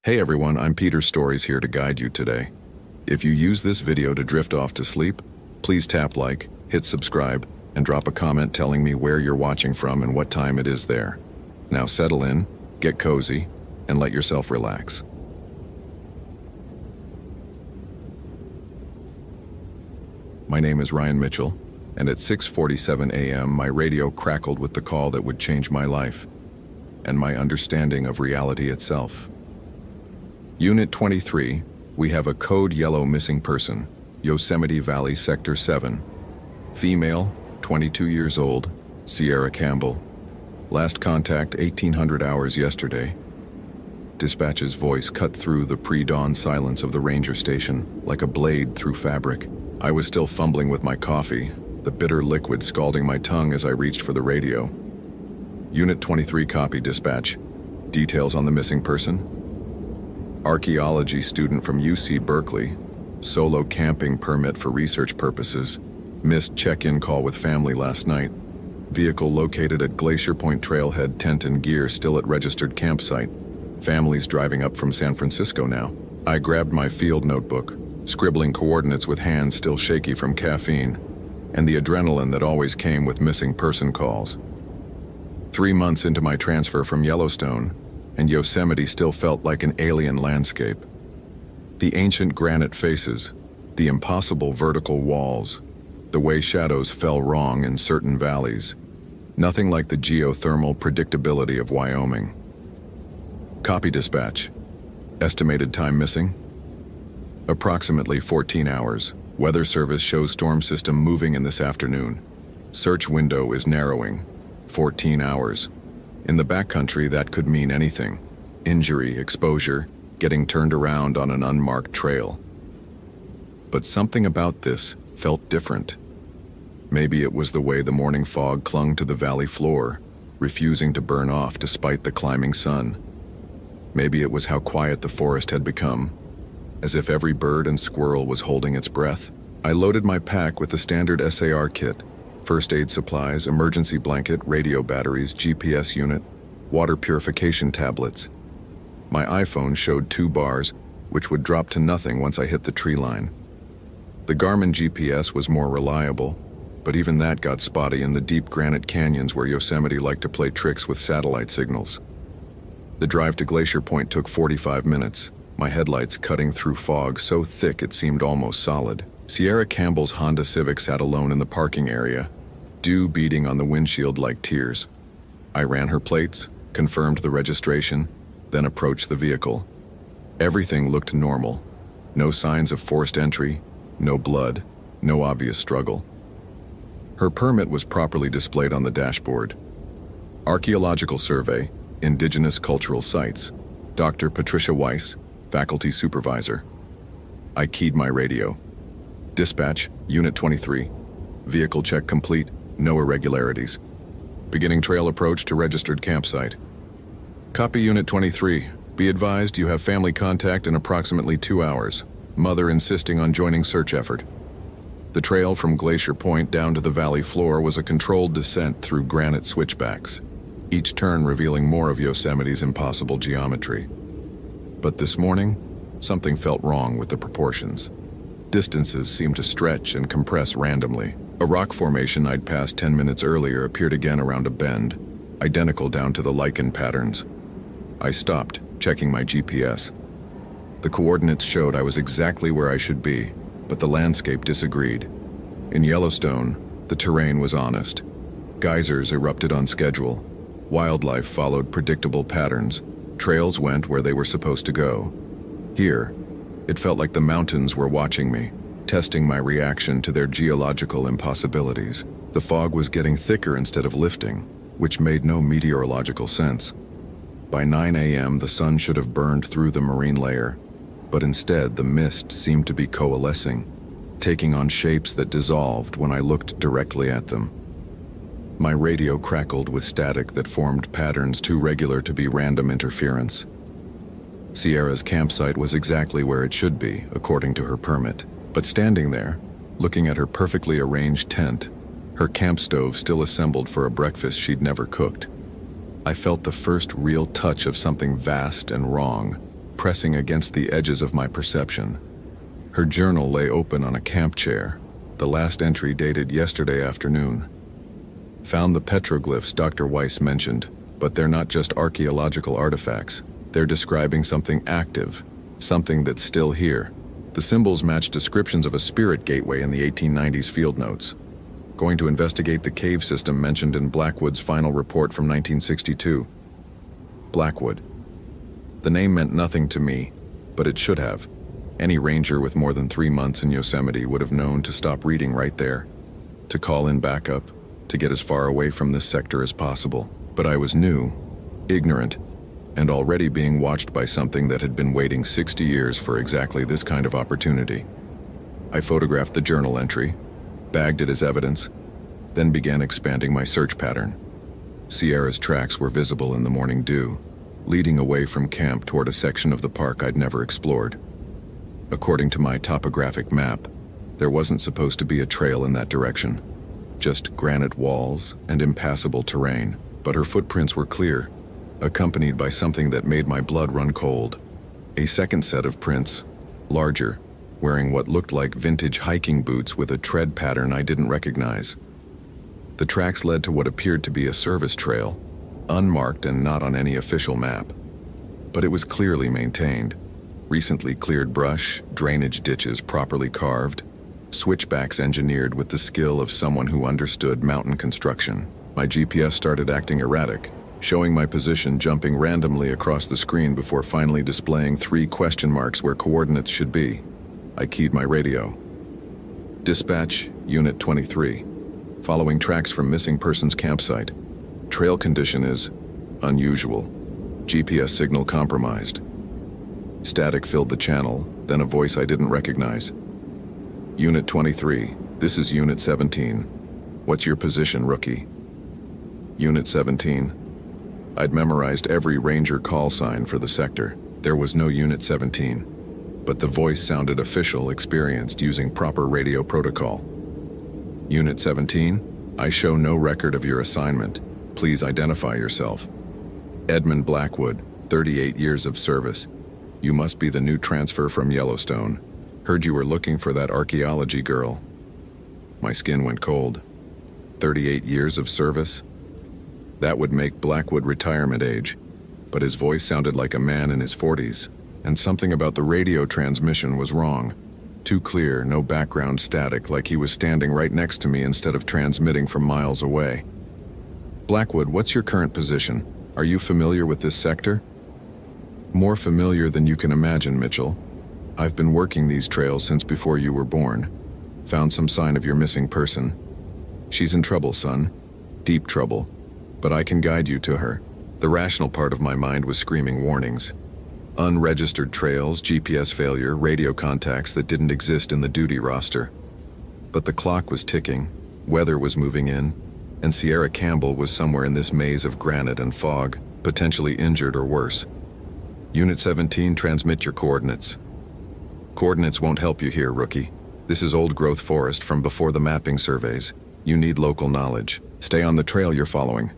Hey everyone, I'm Peter Stories here to guide you today. If you use this video to drift off to sleep, please tap like, hit subscribe, and drop a comment telling me where you're watching from and what time it is there. Now settle in, get cozy, and let yourself relax. My name is Ryan Mitchell, and at 6:47 a.m. my radio crackled with the call that would change my life and my understanding of reality itself. Unit 23, we have a code yellow missing person, Yosemite Valley Sector 7. Female, 22 years old, Sierra Campbell. Last contact 1800 hours yesterday. Dispatch's voice cut through the pre-dawn silence of the ranger station like a blade through fabric. I was still fumbling with my coffee, the bitter liquid scalding my tongue as I reached for the radio. Unit 23 copy, dispatch. Details on the missing person? Archaeology student from UC Berkeley, solo camping permit for research purposes, missed check-in call with family last night, vehicle located at Glacier Point Trailhead, tent and gear still at registered campsite, families driving up from San Francisco now. I grabbed my field notebook, scribbling coordinates with hands still shaky from caffeine, and the adrenaline that always came with missing person calls. 3 months into my transfer from Yellowstone, and Yosemite still felt like an alien landscape. The ancient granite faces, the impossible vertical walls, the way shadows fell wrong in certain valleys. Nothing like the geothermal predictability of Wyoming. Copy, dispatch. Estimated time missing? Approximately 14 hours. Weather service shows storm system moving in this afternoon. Search window is narrowing. 14 hours. In the backcountry, that could mean anything. Injury, exposure, getting turned around on an unmarked trail. But something about this felt different. Maybe it was the way the morning fog clung to the valley floor, refusing to burn off despite the climbing sun. Maybe it was how quiet the forest had become, as if every bird and squirrel was holding its breath. I loaded my pack with the standard SAR kit, first aid supplies, emergency blanket, radio batteries, GPS unit, water purification tablets. My iPhone showed 2 bars, which would drop to nothing once I hit the tree line. The Garmin GPS was more reliable, but even that got spotty in the deep granite canyons where Yosemite liked to play tricks with satellite signals. The drive to Glacier Point took 45 minutes, my headlights cutting through fog so thick it seemed almost solid. Sierra Campbell's Honda Civic sat alone in the parking area, dew beating on the windshield like tears. I ran her plates, confirmed the registration, then approached the vehicle. Everything looked normal. No signs of forced entry, no blood, no obvious struggle. Her permit was properly displayed on the dashboard. Archaeological survey, indigenous cultural sites. Dr. Patricia Weiss, faculty supervisor. I keyed my radio. Dispatch, Unit 23. Vehicle check complete, no irregularities. Beginning trail approach to registered campsite. Copy, Unit 23. Be advised you have family contact in approximately 2 hours. Mother insisting on joining search effort. The trail from Glacier Point down to the valley floor was a controlled descent through granite switchbacks, each turn revealing more of Yosemite's impossible geometry. But this morning, something felt wrong with the proportions. Distances seemed to stretch and compress randomly. A rock formation I'd passed 10 minutes earlier appeared again around a bend, identical down to the lichen patterns. I stopped, checking my GPS. The coordinates showed I was exactly where I should be, but the landscape disagreed. In Yellowstone, the terrain was honest. Geysers erupted on schedule. Wildlife followed predictable patterns. Trails went where they were supposed to go. Here, it felt like the mountains were watching me, testing my reaction to their geological impossibilities. The fog was getting thicker instead of lifting, which made no meteorological sense. By 9 a.m., the sun should have burned through the marine layer, but instead the mist seemed to be coalescing, taking on shapes that dissolved when I looked directly at them. My radio crackled with static that formed patterns too regular to be random interference. Sierra's campsite was exactly where it should be, according to her permit. But standing there, looking at her perfectly arranged tent, her camp stove still assembled for a breakfast she'd never cooked, I felt the first real touch of something vast and wrong. pressing against the edges of my perception. Her journal lay open on a camp chair, the last entry dated yesterday afternoon. Found the petroglyphs Dr. Weiss mentioned, but they're not just archaeological artifacts. They're describing something active, something that's still here. The symbols match descriptions of a spirit gateway in the 1890s field notes. Going to investigate the cave system mentioned in Blackwood's final report from 1962. Blackwood. The name meant nothing to me, but it should have. Any ranger with more than 3 months in Yosemite would have known to stop reading right there, to call in backup, to get as far away from this sector as possible. But I was new, ignorant, and already being watched by something that had been waiting 60 years for exactly this kind of opportunity. I photographed the journal entry, bagged it as evidence, then began expanding my search pattern. Sierra's tracks were visible in the morning dew, leading away from camp toward a section of the park I'd never explored. According to my topographic map, there wasn't supposed to be a trail in that direction, just granite walls and impassable terrain, but her footprints were clear, accompanied by something that made my blood run cold. A second set of prints, larger, wearing what looked like vintage hiking boots with a tread pattern I didn't recognize. The tracks led to what appeared to be a service trail, unmarked and not on any official map. But it was clearly maintained. Recently cleared brush, drainage ditches properly carved, switchbacks engineered with the skill of someone who understood mountain construction. My GPS started acting erratic, showing my position jumping randomly across the screen before finally displaying 3 question marks where coordinates should be. I keyed my radio. Dispatch, Unit 23. Following tracks from missing person's campsite. Trail condition is unusual. GPS signal compromised. Static filled the channel, then a voice I didn't recognize. Unit 23, this is Unit 17. What's your position, rookie? Unit 17. I'd memorized every ranger call sign for the sector. There was no Unit 17. But the voice sounded official, experienced, using proper radio protocol. Unit 17, I show no record of your assignment. Please identify yourself. Edmund Blackwood, 38 years of service. You must be the new transfer from Yellowstone. Heard you were looking for that archaeology girl. My skin went cold. 38 years of service? That would make Blackwood retirement age, but his voice sounded like a man in his 40s. And something about the radio transmission was wrong. Too clear, no background static, like he was standing right next to me instead of transmitting from miles away. Blackwood, what's your current position? Are you familiar with this sector? More familiar than you can imagine, Mitchell. I've been working these trails since before you were born. Found some sign of your missing person. She's in trouble, son. Deep trouble. But I can guide you to her. The rational part of my mind was screaming warnings. Unregistered trails, GPS failure, radio contacts that didn't exist in the duty roster. But the clock was ticking, weather was moving in, and Sierra Campbell was somewhere in this maze of granite and fog, potentially injured or worse. Unit 17, transmit your coordinates. Coordinates won't help you here, rookie. This is old-growth forest from before the mapping surveys. You need local knowledge. Stay on the trail you're following.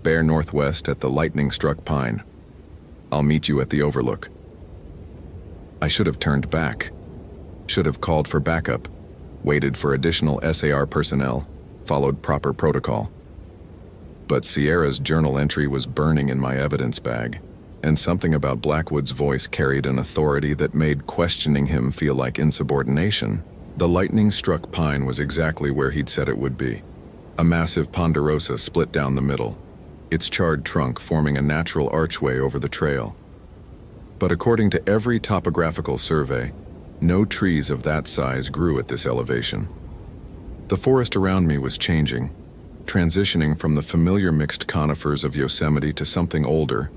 Bear northwest at the lightning-struck pine. I'll meet you at the overlook. I should have turned back. Should have called for backup, waited for additional SAR personnel, followed proper protocol. But Sierra's journal entry was burning in my evidence bag, and something about Blackwood's voice carried an authority that made questioning him feel like insubordination. The lightning-struck pine was exactly where he'd said it would be. A massive ponderosa split down the middle, its charred trunk forming a natural archway over the trail. But according to every topographical survey, no trees of that size grew at this elevation. The forest around me was changing, transitioning from the familiar mixed conifers of Yosemite to something older,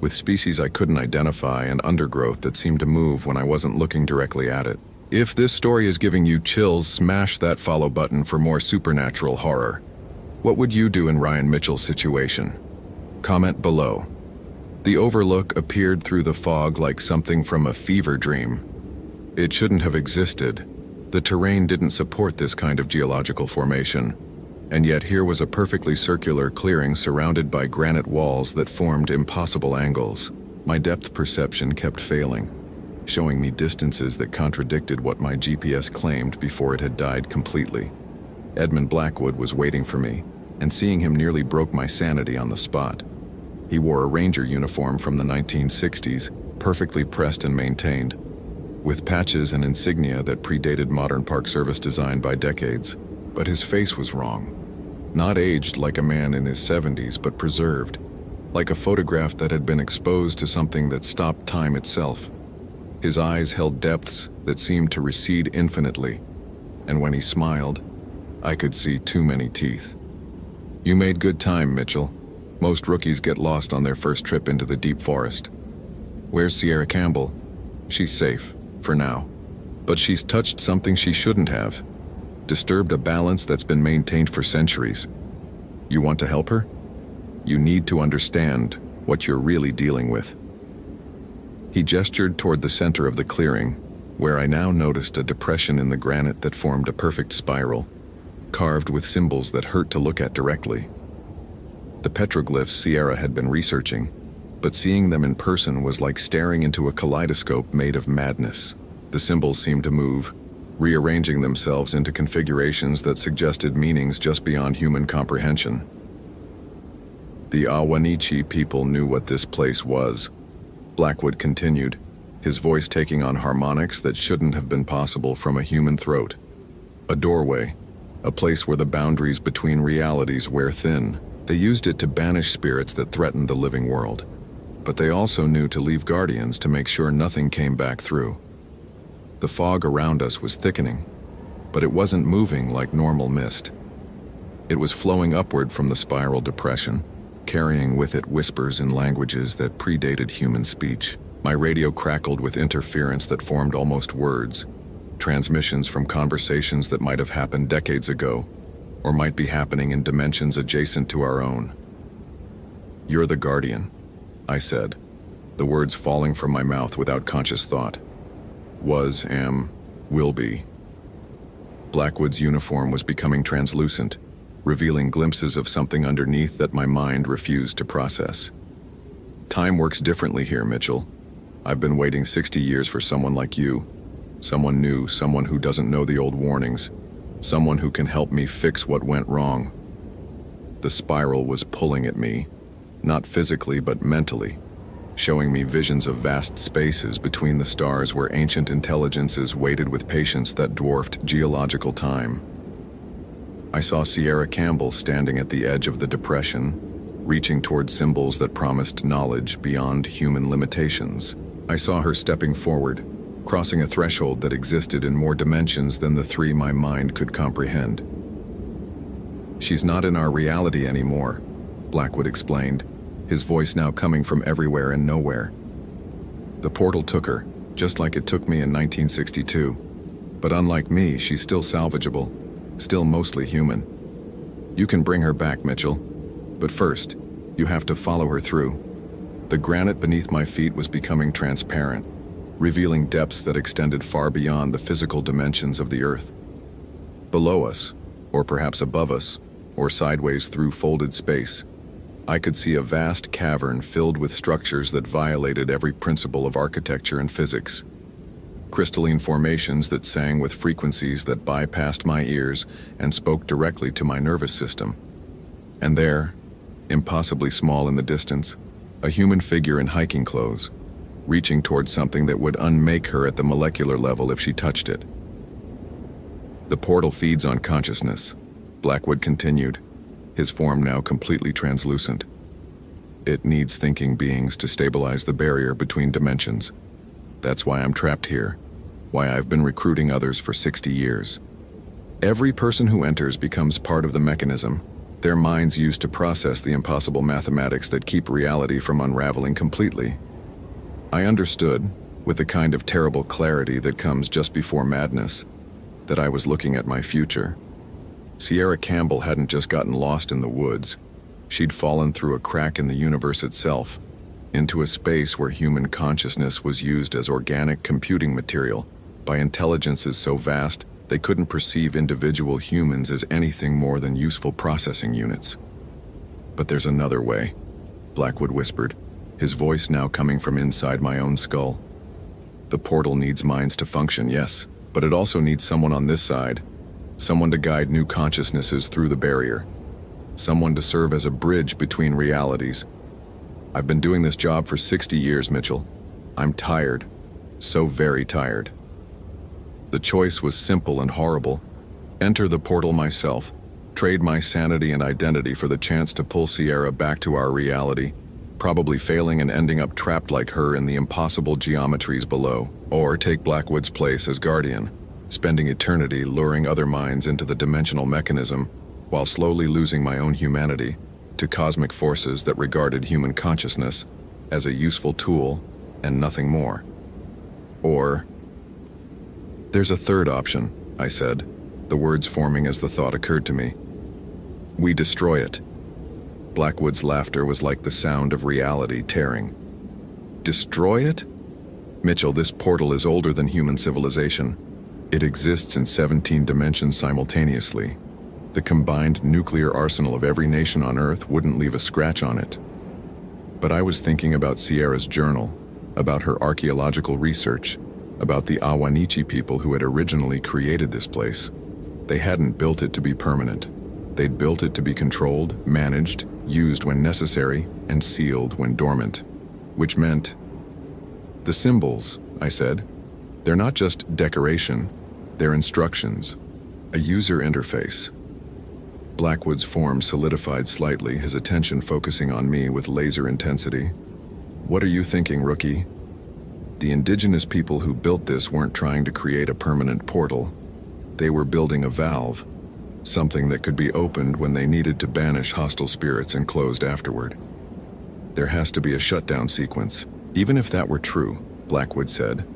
with species I couldn't identify and undergrowth that seemed to move when I wasn't looking directly at it. If this story is giving you chills, smash that follow button for more supernatural horror. What would you do in Ryan Mitchell's situation? Comment below. The overlook appeared through the fog like something from a fever dream. It shouldn't have existed. The terrain didn't support this kind of geological formation. And yet here was a perfectly circular clearing surrounded by granite walls that formed impossible angles. My depth perception kept failing, showing me distances that contradicted what my GPS claimed before it had died completely. Edmund Blackwood was waiting for me, and seeing him nearly broke my sanity on the spot. He wore a ranger uniform from the 1960s, perfectly pressed and maintained, with patches and insignia that predated modern Park Service design by decades. But his face was wrong. Not aged like a man in his 70s, but preserved, like a photograph that had been exposed to something that stopped time itself. His eyes held depths that seemed to recede infinitely, and when he smiled, I could see too many teeth. "You made good time, Mitchell. Most rookies get lost on their first trip into the deep forest. Where's Sierra Campbell? She's safe, for now. But she's touched something she shouldn't have. Disturbed a balance that's been maintained for centuries. You want to help her? You need to understand what you're really dealing with." He gestured toward the center of the clearing, where I now noticed a depression in the granite that formed a perfect spiral, carved with symbols that hurt to look at directly. The petroglyphs Sierra had been researching, but seeing them in person was like staring into a kaleidoscope made of madness. The symbols seemed to move, rearranging themselves into configurations that suggested meanings just beyond human comprehension. The Awanichi people knew what this place was, Blackwood continued, his voice taking on harmonics that shouldn't have been possible from a human throat. A doorway, a place where the boundaries between realities wear thin. They used it to banish spirits that threatened the living world. But they also knew to leave guardians to make sure nothing came back through. The fog around us was thickening, but it wasn't moving like normal mist. It was flowing upward from the spiral depression, carrying with it whispers in languages that predated human speech. My radio crackled with interference that formed almost words, transmissions from conversations that might have happened decades ago, or might be happening in dimensions adjacent to our own. "You're the guardian," I said, the words falling from my mouth without conscious thought. Was, am, will be. Blackwood's uniform was becoming translucent, revealing glimpses of something underneath that my mind refused to process. "Time works differently here, Mitchell. I've been waiting 60 years for someone like you. Someone new, someone who doesn't know the old warnings. Someone who can help me fix what went wrong." The spiral was pulling at me, not physically but mentally, showing me visions of vast spaces between the stars where ancient intelligences waited with patience that dwarfed geological time. I saw Sierra Campbell standing at the edge of the depression, reaching toward symbols that promised knowledge beyond human limitations. I saw her stepping forward, crossing a threshold that existed in more dimensions than the three my mind could comprehend. "She's not in our reality anymore," Blackwood explained, his voice now coming from everywhere and nowhere. "The portal took her, just like it took me in 1962. But unlike me, she's still salvageable, still mostly human. You can bring her back, Mitchell. But first, you have to follow her through." The granite beneath my feet was becoming transparent, revealing depths that extended far beyond the physical dimensions of the earth. Below us, or perhaps above us, or sideways through folded space, I could see a vast cavern filled with structures that violated every principle of architecture and physics. Crystalline formations that sang with frequencies that bypassed my ears and spoke directly to my nervous system. And there, impossibly small in the distance, a human figure in hiking clothes, reaching towards something that would unmake her at the molecular level if she touched it. "The portal feeds on consciousness," Blackwood continued, his form now completely translucent. "It needs thinking beings to stabilize the barrier between dimensions. That's why I'm trapped here, why I've been recruiting others for 60 years. Every person who enters becomes part of the mechanism, their minds used to process the impossible mathematics that keep reality from unraveling completely. I understood, with the kind of terrible clarity that comes just before madness, that I was looking at my future. Sierra Campbell hadn't just gotten lost in the woods. She'd fallen through a crack in the universe itself, into a space where human consciousness was used as organic computing material by intelligences so vast they couldn't perceive individual humans as anything more than useful processing units. "But there's another way," Blackwood whispered, his voice now coming from inside my own skull. The portal needs minds to function, yes, but it also needs someone on this side, someone to guide new consciousnesses through the barrier, someone to serve as a bridge between realities. I've been doing this job for 60 years, Mitchell. I'm tired, so very tired. The choice was simple and horrible. Enter the portal myself, trade my sanity and identity for the chance to pull Sierra back to our reality, probably failing and ending up trapped like her in the impossible geometries below, or take Blackwood's place as guardian, spending eternity luring other minds into the dimensional mechanism while slowly losing my own humanity to cosmic forces that regarded human consciousness as a useful tool and nothing more. Or, there's a third option, I said, the words forming as the thought occurred to me. We destroy it. Blackwood's laughter was like the sound of reality tearing. Destroy it? Mitchell, this portal is older than human civilization. It exists in 17 dimensions simultaneously. The combined nuclear arsenal of every nation on Earth wouldn't leave a scratch on it. But I was thinking about Sierra's journal, about her archaeological research, about the Awanichi people who had originally created this place. They hadn't built it to be permanent. They'd built it to be controlled, managed, used when necessary, and sealed when dormant. Which meant, the symbols, I said, they're not just decoration, they're instructions, a user interface. Blackwood's form solidified slightly, his attention focusing on me with laser intensity. What are you thinking, rookie? The indigenous people who built this weren't trying to create a permanent portal. They were building a valve, something that could be opened when they needed to banish hostile spirits and closed afterward. There has to be a shutdown sequence, even if that were true, Blackwood said,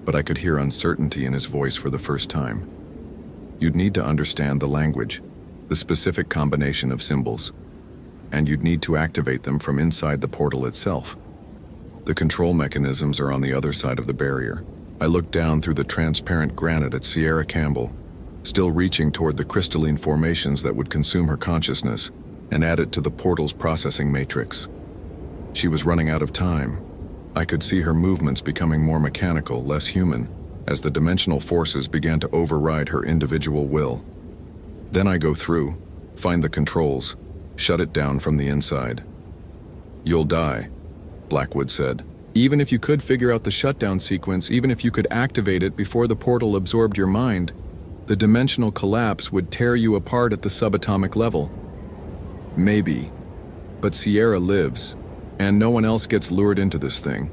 but I could hear uncertainty in his voice for the first time. You'd need to understand the language, the specific combination of symbols, and you'd need to activate them from inside the portal itself. The control mechanisms are on the other side of the barrier. I looked down through the transparent granite at Sierra Campbell, still reaching toward the crystalline formations that would consume her consciousness and add it to the portal's processing matrix. She was running out of time. I could see her movements becoming more mechanical, less human, as the dimensional forces began to override her individual will. Then I go through, find the controls, shut it down from the inside. You'll die, Blackwood said. Even if you could figure out the shutdown sequence, even if you could activate it before the portal absorbed your mind, the dimensional collapse would tear you apart at the subatomic level. Maybe. But Sierra lives, and no one else gets lured into this thing.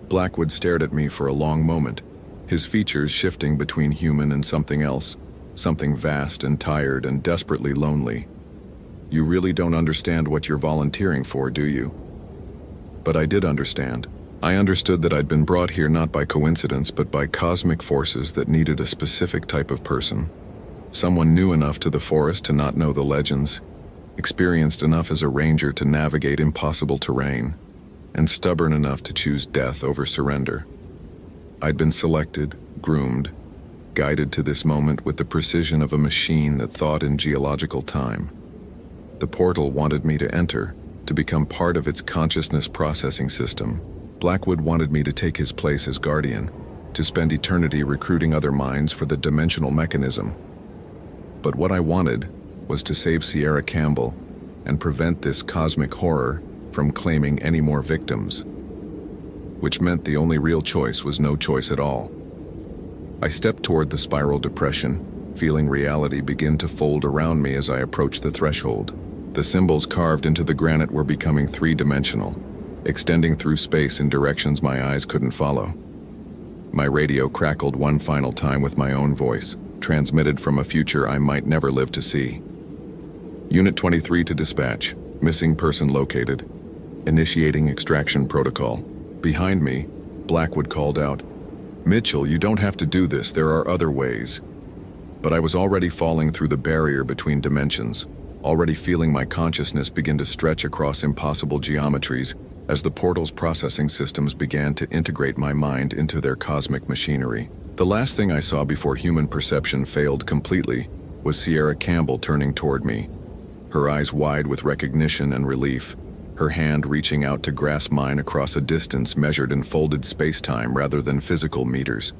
Blackwood stared at me for a long moment, his features shifting between human and something else, something vast and tired and desperately lonely. You really don't understand what you're volunteering for, do you? But I did understand. I understood that I'd been brought here not by coincidence, but by cosmic forces that needed a specific type of person. Someone new enough to the forest to not know the legends, experienced enough as a ranger to navigate impossible terrain, and stubborn enough to choose death over surrender. I'd been selected, groomed, guided to this moment with the precision of a machine that thought in geological time. The portal wanted me to enter, to become part of its consciousness processing system. Blackwood wanted me to take his place as guardian, to spend eternity recruiting other minds for the dimensional mechanism. But what I wanted was to save Sierra Campbell and prevent this cosmic horror from claiming any more victims, which meant the only real choice was no choice at all. I stepped toward the spiral depression, feeling reality begin to fold around me as I approached the threshold. The symbols carved into the granite were becoming three-dimensional, extending through space in directions my eyes couldn't follow. My radio crackled one final time with my own voice, transmitted from a future I might never live to see. Unit 23 to dispatch. Missing person located. Initiating extraction protocol. Behind me, Blackwood called out, "Mitchell, you don't have to do this, there are other ways." But I was already falling through the barrier between dimensions, already feeling my consciousness begin to stretch across impossible geometries as the portal's processing systems began to integrate my mind into their cosmic machinery. The last thing I saw before human perception failed completely was Sierra Campbell turning toward me, her eyes wide with recognition and relief, her hand reaching out to grasp mine across a distance measured in folded space-time rather than physical meters.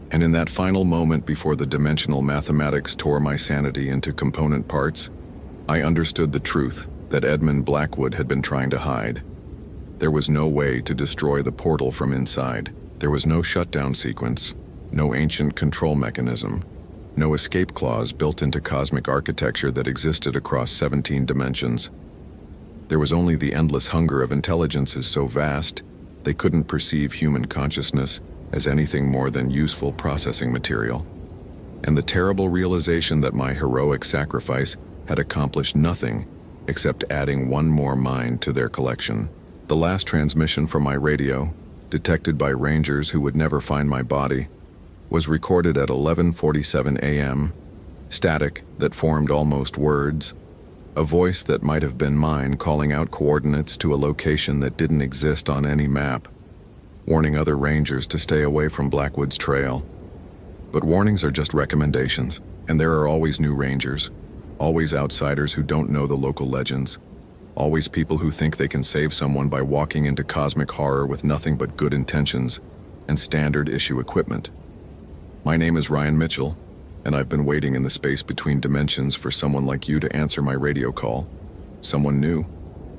And in that final moment before the dimensional mathematics tore my sanity into component parts, I understood the truth that Edmund Blackwood had been trying to hide. There was no way to destroy the portal from inside. There was no shutdown sequence, no ancient control mechanism, no escape clause built into cosmic architecture that existed across 17 dimensions. There was only the endless hunger of intelligences so vast they couldn't perceive human consciousness as anything more than useful processing material. And the terrible realization that my heroic sacrifice had accomplished nothing except adding one more mind to their collection. The last transmission from my radio, detected by rangers who would never find my body, was recorded at 11:47 a.m., static that formed almost words, a voice that might have been mine calling out coordinates to a location that didn't exist on any map, warning other rangers to stay away from Blackwood's trail. But warnings are just recommendations, and there are always new rangers, always outsiders who don't know the local legends, always people who think they can save someone by walking into cosmic horror with nothing but good intentions and standard issue equipment. My name is Ryan Mitchell, and I've been waiting in the space between dimensions for someone like you to answer my radio call. Someone new,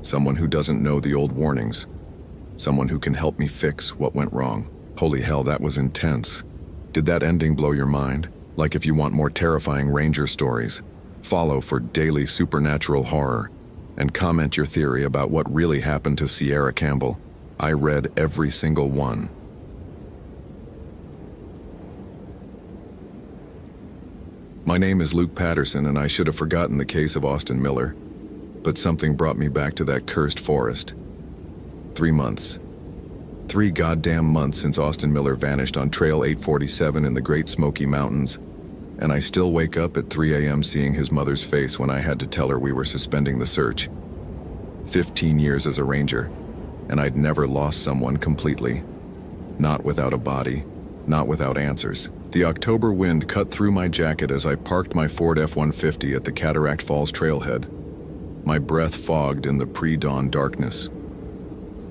someone who doesn't know the old warnings, someone who can help me fix what went wrong. Holy hell, that was intense. Did that ending blow your mind? Like if you want more terrifying ranger stories, follow for daily supernatural horror, and comment your theory about what really happened to Sierra Campbell. I read every single one. My name is Luke Patterson, and I should have forgotten the case of Austin Miller, but something brought me back to that cursed forest. 3 months. 3 goddamn months since Austin Miller vanished on Trail 847 in the Great Smoky Mountains, and I still wake up at 3 a.m. seeing his mother's face when I had to tell her we were suspending the search. 15 years as a ranger, and I'd never lost someone completely. Not without a body, not without answers. The October wind cut through my jacket as I parked my Ford F-150 at the Cataract Falls trailhead, my breath fogged in the pre-dawn darkness.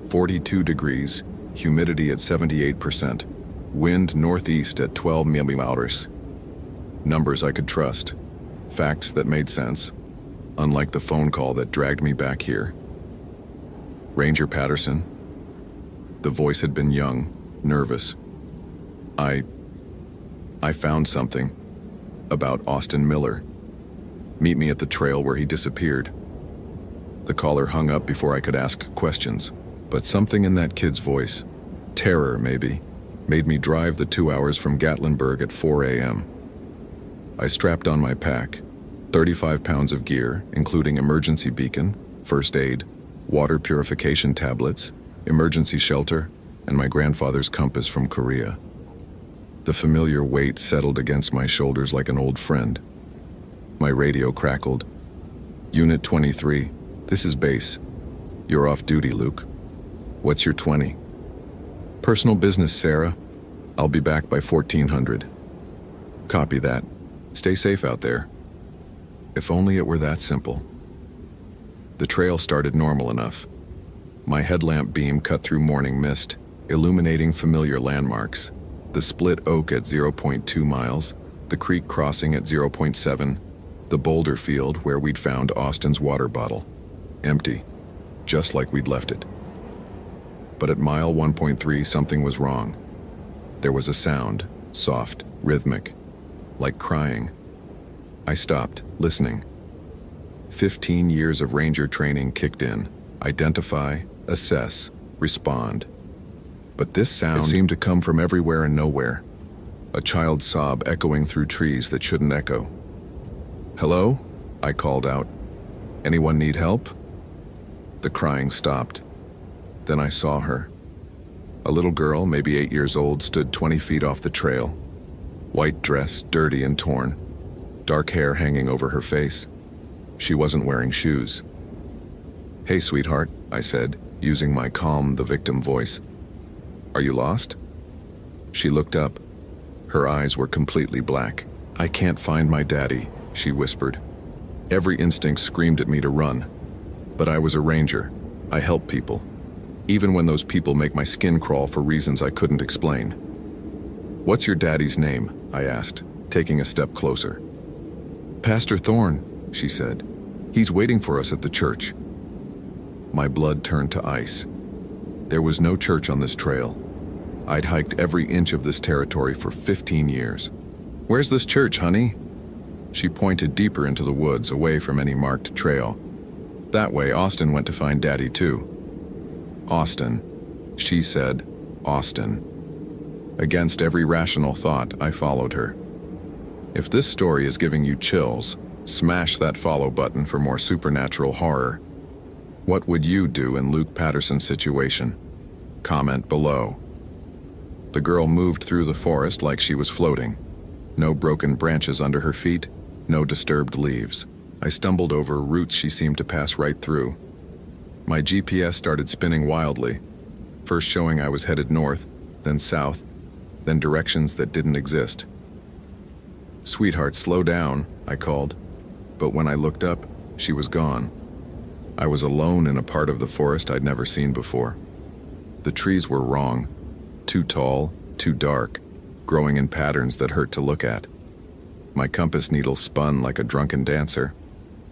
42 degrees, humidity at 78%, wind northeast at 12 millimeters. Numbers I could trust, facts that made sense, unlike the phone call that dragged me back here. Ranger Patterson. The voice had been young, nervous. I found something about Austin Miller. Meet me at the trail where he disappeared. The caller hung up before I could ask questions, but something in that kid's voice, terror maybe, made me drive the 2 hours from Gatlinburg at 4 a.m. I strapped on my pack, 35 pounds of gear, including emergency beacon, first aid, water purification tablets, emergency shelter, and my grandfather's compass from Korea. The familiar weight settled against my shoulders like an old friend. My radio crackled. Unit 23, this is base. You're off duty, Luke. What's your 20? Personal business, Sarah. I'll be back by 1400. Copy that. Stay safe out there. If only it were that simple. The trail started normal enough. My headlamp beam cut through morning mist, illuminating familiar landmarks. The split oak at 0.2 miles, the creek crossing at 0.7, the boulder field where we'd found Austin's water bottle. Empty, just like we'd left it. But at mile 1.3, something was wrong. There was a sound, soft, rhythmic, like crying. I stopped, listening. 15 years of ranger training kicked in. Identify, assess, respond. But this sound seemed to come from everywhere and nowhere. A child's sob echoing through trees that shouldn't echo. Hello? I called out. Anyone need help? The crying stopped. Then I saw her. A little girl, maybe 8 years old, stood 20 feet off the trail. White dress, dirty and torn. Dark hair hanging over her face. She wasn't wearing shoes. Hey, sweetheart, I said, using my calm, the victim voice. Are you lost? She looked up. Her eyes were completely black. I can't find my daddy, she whispered. Every instinct screamed at me to run. But I was a ranger, I help people, even when those people make my skin crawl for reasons I couldn't explain. "What's your daddy's name?" I asked, taking a step closer. "Pastor Thorne," she said. "He's waiting for us at the church." My blood turned to ice. There was no church on this trail. I'd hiked every inch of this territory for 15 years. "Where's this church, honey?" She pointed deeper into the woods, away from any marked trail. "That way Austin went to find Daddy too." "Austin," she said, "Austin." Against every rational thought, I followed her. If this story is giving you chills, smash that follow button for more supernatural horror. What would you do in Luke Patterson's situation? Comment below. The girl moved through the forest like she was floating. No broken branches under her feet, no disturbed leaves. I stumbled over roots she seemed to pass right through. My GPS started spinning wildly, first showing I was headed north, then south, then directions that didn't exist. "Sweetheart, slow down," I called, but when I looked up, she was gone. I was alone in a part of the forest I'd never seen before. The trees were wrong, too tall, too dark, growing in patterns that hurt to look at. My compass needle spun like a drunken dancer.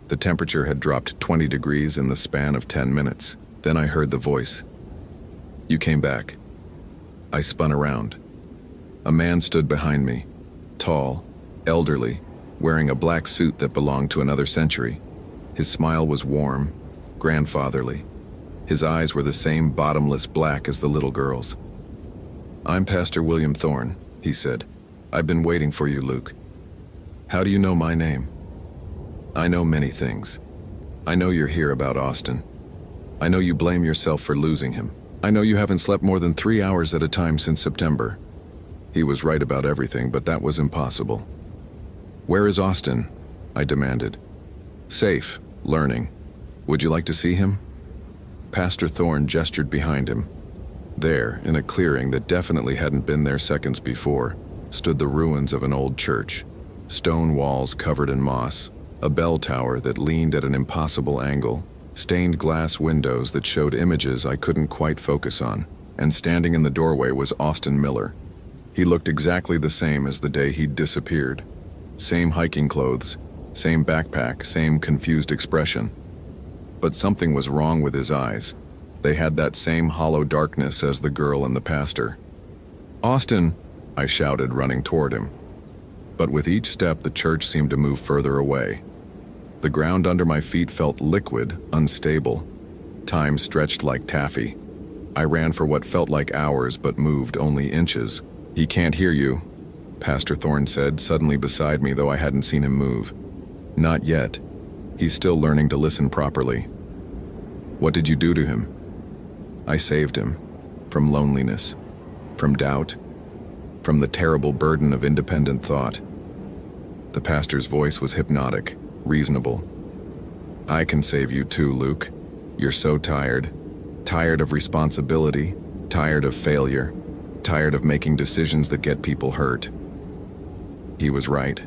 The temperature had dropped 20 degrees in the span of 10 minutes. Then I heard the voice. "You came back." I spun around. A man stood behind me, tall, elderly, wearing a black suit that belonged to another century. His smile was warm, grandfatherly. His eyes were the same bottomless black as the little girl's. "I'm Pastor William Thorne," he said. "I've been waiting for you, Luke." "How do you know my name?" "I know many things. I know you're here about Austin. I know you blame yourself for losing him. I know you haven't slept more than 3 hours at a time since September." He was right about everything, but that was impossible. "Where is Austin?" I demanded. "Safe, learning. Would you like to see him?" Pastor Thorne gestured behind him. There, in a clearing that definitely hadn't been there seconds before, stood the ruins of an old church. Stone walls covered in moss, a bell tower that leaned at an impossible angle, stained glass windows that showed images I couldn't quite focus on, and standing in the doorway was Austin Miller. He looked exactly the same as the day he'd disappeared. Same hiking clothes, same backpack, same confused expression. But something was wrong with his eyes. They had that same hollow darkness as the girl and the pastor. "Austin!" I shouted, running toward him. But with each step, the church seemed to move further away. The ground under my feet felt liquid, unstable. Time stretched like taffy. I ran for what felt like hours, but moved only inches. "He can't hear you," Pastor Thorne said, suddenly beside me, though I hadn't seen him move. "Not yet. He's still learning to listen properly." "What did you do to him?" "I saved him. From loneliness. From doubt. From the terrible burden of independent thought." The pastor's voice was hypnotic, reasonable. "I can save you too, Luke. You're so tired. Tired of responsibility. Tired of failure. Tired of making decisions that get people hurt." He was right.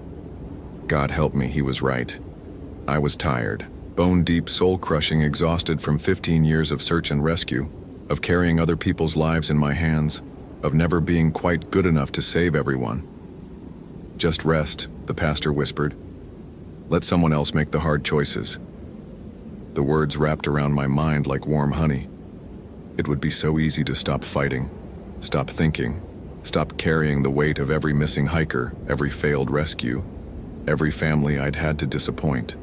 God help me, he was right. I was tired, bone-deep, soul-crushing, exhausted from 15 years of search and rescue, of carrying other people's lives in my hands, of never being quite good enough to save everyone. "Just rest," the pastor whispered. "Let someone else make the hard choices." The words wrapped around my mind like warm honey. It would be so easy to stop fighting, stop thinking, stop carrying the weight of every missing hiker, every failed rescue, every family I'd had to disappoint.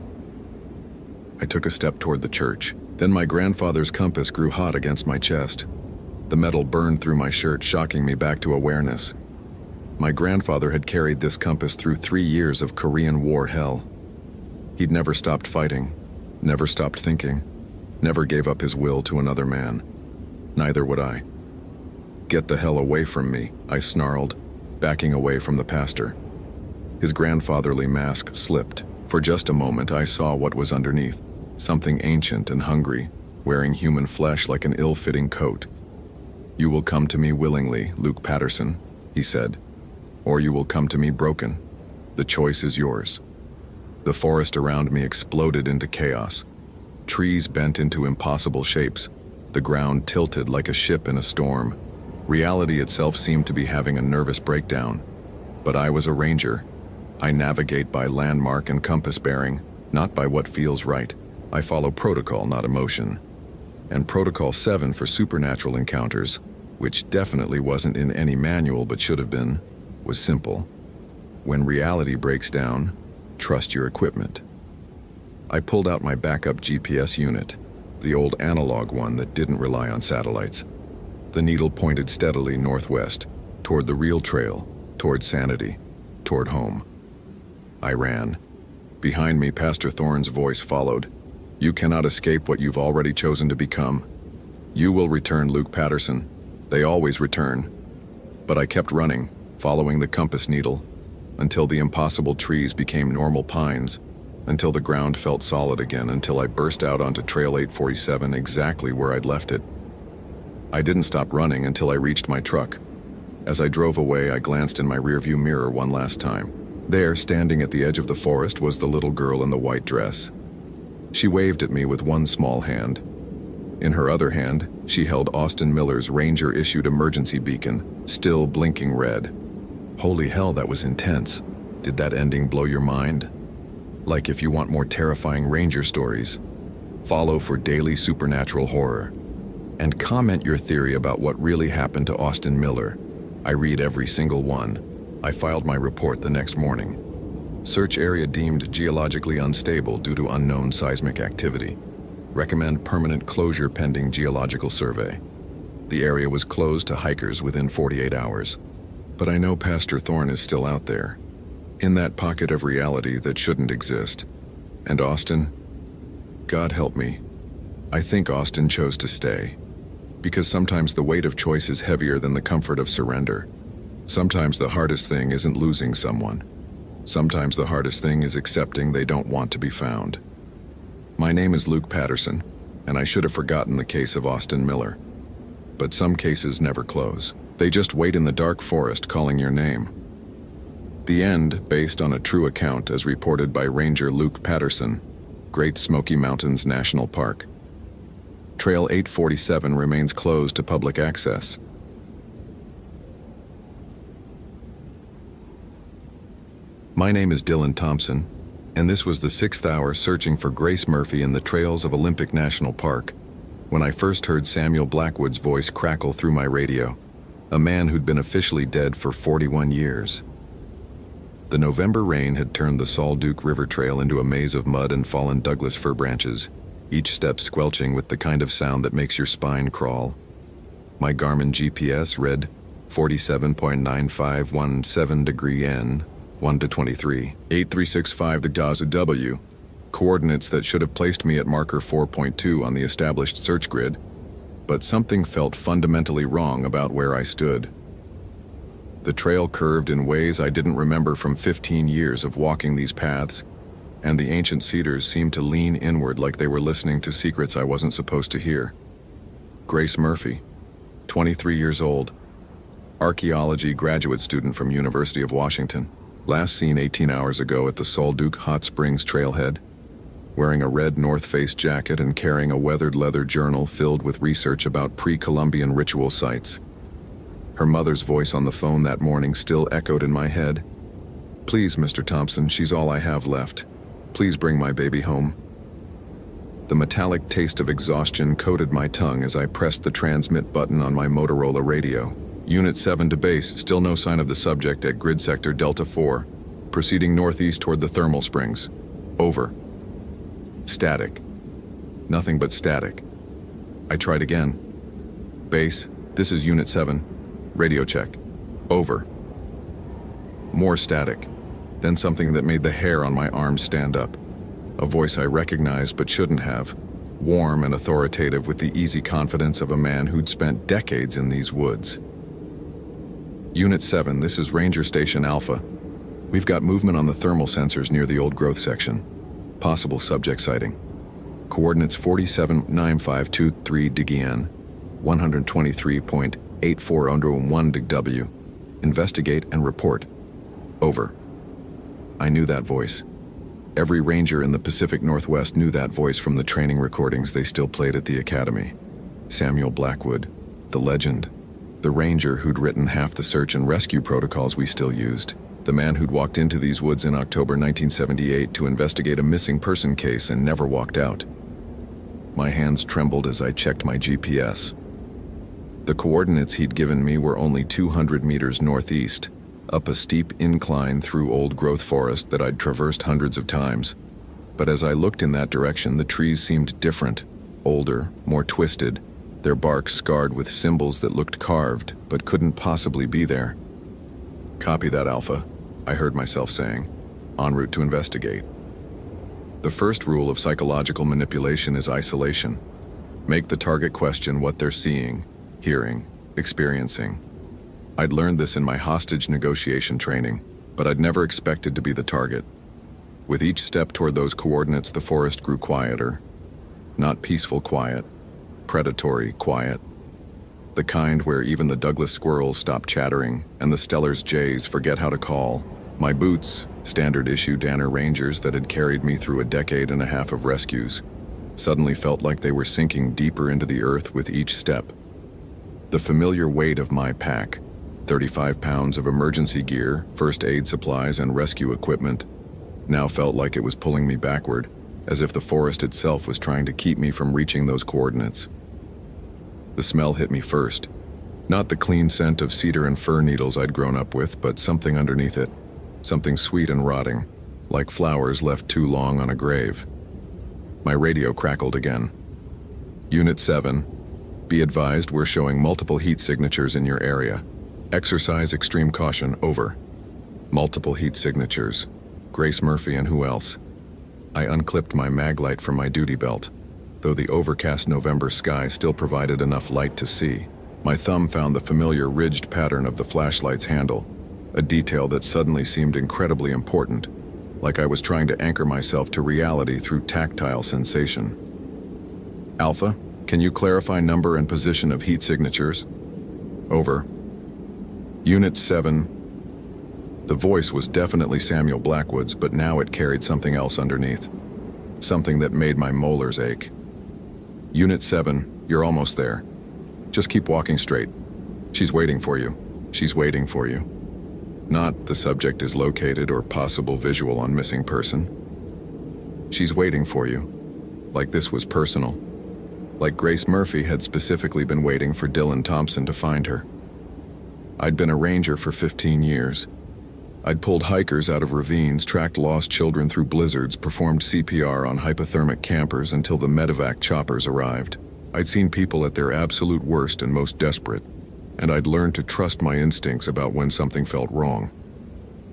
I took a step toward the church. Then my grandfather's compass grew hot against my chest. The metal burned through my shirt, shocking me back to awareness. My grandfather had carried this compass through 3 years of Korean War hell. He'd never stopped fighting, never stopped thinking, never gave up his will to another man. Neither would I. "Get the hell away from me," I snarled, backing away from the pastor. His grandfatherly mask slipped. For just a moment I saw what was underneath, something ancient and hungry, wearing human flesh like an ill-fitting coat. "You will come to me willingly, Luke Patterson," he said, "or you will come to me broken. The choice is yours." The forest around me exploded into chaos. Trees bent into impossible shapes, The ground tilted like a ship in a storm. Reality itself seemed to be having a nervous breakdown. But I was a ranger. I navigate by landmark and compass bearing, not by what feels right. I follow protocol, not emotion. And Protocol 7 for supernatural encounters, which definitely wasn't in any manual but should have been, was simple. When reality breaks down, trust your equipment. I pulled out my backup GPS unit, the old analog one that didn't rely on satellites. The needle pointed steadily northwest, toward the real trail, toward sanity, toward home. I ran. Behind me, Pastor Thorne's voice followed. You cannot escape what you've already chosen to become. You will return, Luke Patterson. They always return. But I kept running, following the compass needle, until the impossible trees became normal pines, until the ground felt solid again, until I burst out onto Trail 847 exactly where I'd left it. I didn't stop running until I reached my truck. As I drove away, I glanced in my rearview mirror one last time. There, standing at the edge of the forest, was the little girl in the white dress. She waved at me with one small hand. In her other hand, she held Austin Miller's Ranger-issued emergency beacon, still blinking red. Holy hell, that was intense. Did that ending blow your mind? Like if you want more terrifying Ranger stories, follow for daily supernatural horror. And comment your theory about what really happened to Austin Miller. I read every single one. I filed my report the next morning. Search area deemed geologically unstable due to unknown seismic activity. Recommend permanent closure pending geological survey. The area was closed to hikers within 48 hours. But I know Pastor Thorne is still out there, in that pocket of reality that shouldn't exist. And Austin? God help me. I think Austin chose to stay. Because sometimes the weight of choice is heavier than the comfort of surrender. Sometimes the hardest thing isn't losing someone. Sometimes the hardest thing is accepting they don't want to be found. My name is Luke Patterson, and I should have forgotten the case of Austin Miller. But some cases never close. They just wait in the dark forest calling your name. The end, based on a true account as reported by Ranger Luke Patterson, Great Smoky Mountains National Park. Trail 847 remains closed to public access. My name is Dylan Thompson, and this was the 6th hour searching for Grace Murphy in the trails of Olympic National Park, when I first heard Samuel Blackwood's voice crackle through my radio, a man who'd been officially dead for 41 years. The November rain had turned the Salduke River Trail into a maze of mud and fallen Douglas fir branches, each step squelching with the kind of sound that makes your spine crawl. My Garmin GPS read 47.9517 degree N, 1 to 23, 8365 the Gaza W, coordinates that should have placed me at marker 4.2 on the established search grid, but something felt fundamentally wrong about where I stood. The trail curved in ways I didn't remember from 15 years of walking these paths, and the ancient cedars seemed to lean inward like they were listening to secrets I wasn't supposed to hear. Grace Murphy, 23 years old, archaeology graduate student from University of Washington, last seen 18 hours ago at the Salduke Hot Springs trailhead, wearing a red North Face jacket and carrying a weathered leather journal filled with research about pre-Columbian ritual sites. Her mother's voice on the phone that morning still echoed in my head. Please, Mr. Thompson, she's all I have left. Please bring my baby home. The metallic taste of exhaustion coated my tongue as I pressed the transmit button on my Motorola radio. Unit 7 to base, still no sign of the subject at grid sector Delta 4, proceeding northeast toward the thermal springs. Over. Static. Nothing but static. I tried again. Base, this is Unit 7. Radio check. Over. More static. Then something that made the hair on my arms stand up. A voice I recognized but shouldn't have. Warm and authoritative with the easy confidence of a man who'd spent decades in these woods. Unit 7, this is Ranger Station Alpha. We've got movement on the thermal sensors near the old growth section. Possible subject sighting. Coordinates 479523 Digien, 123.84 under 1 Dig W. Investigate and report. Over. I knew that voice. Every ranger in the Pacific Northwest knew that voice from the training recordings they still played at the academy. Samuel Blackwood, the legend. The ranger who'd written half the search and rescue protocols we still used. The man who'd walked into these woods in October 1978 to investigate a missing person case and never walked out. My hands trembled as I checked my GPS. The coordinates he'd given me were only 200 meters northeast, up a steep incline through old-growth forest that I'd traversed hundreds of times. But as I looked in that direction, the trees seemed different, older, more twisted, their bark scarred with symbols that looked carved but couldn't possibly be there. "Copy that, Alpha," I heard myself saying, en route to investigate. The first rule of psychological manipulation is isolation. Make the target question what they're seeing, hearing, experiencing. I'd learned this in my hostage negotiation training, but I'd never expected to be the target. With each step toward those coordinates, the forest grew quieter. Not peaceful quiet, predatory quiet. The kind where even the Douglas squirrels stop chattering and the Stellar's jays forget how to call. My boots, standard issue Danner Rangers that had carried me through a decade and a half of rescues, suddenly felt like they were sinking deeper into the earth with each step. The familiar weight of my pack, 35 pounds of emergency gear, first aid supplies, and rescue equipment, now felt like it was pulling me backward, as if the forest itself was trying to keep me from reaching those coordinates. The smell hit me first. Not the clean scent of cedar and fir needles I'd grown up with, but something underneath it. Something sweet and rotting, like flowers left too long on a grave. My radio crackled again. "Unit 7, be advised we're showing multiple heat signatures in your area. Exercise extreme caution, over." Multiple heat signatures. Grace Murphy and who else? I unclipped my mag light from my duty belt, though the overcast November sky still provided enough light to see. My thumb found the familiar ridged pattern of the flashlight's handle, a detail that suddenly seemed incredibly important, like I was trying to anchor myself to reality through tactile sensation. "Alpha, can you clarify number and position of heat signatures?" "Over." "Unit 7. The voice was definitely Samuel Blackwood's, but now it carried something else underneath. Something that made my molars ache. "Unit 7, you're almost there. Just keep walking straight. She's waiting for you. She's waiting for you." Not the subject is located or possible visual on missing person. She's waiting for you. Like this was personal. Like Grace Murphy had specifically been waiting for Dylan Thompson to find her. I'd been a ranger for 15 years. I'd pulled hikers out of ravines, tracked lost children through blizzards, performed CPR on hypothermic campers until the medevac choppers arrived. I'd seen people at their absolute worst and most desperate, and I'd learned to trust my instincts about when something felt wrong.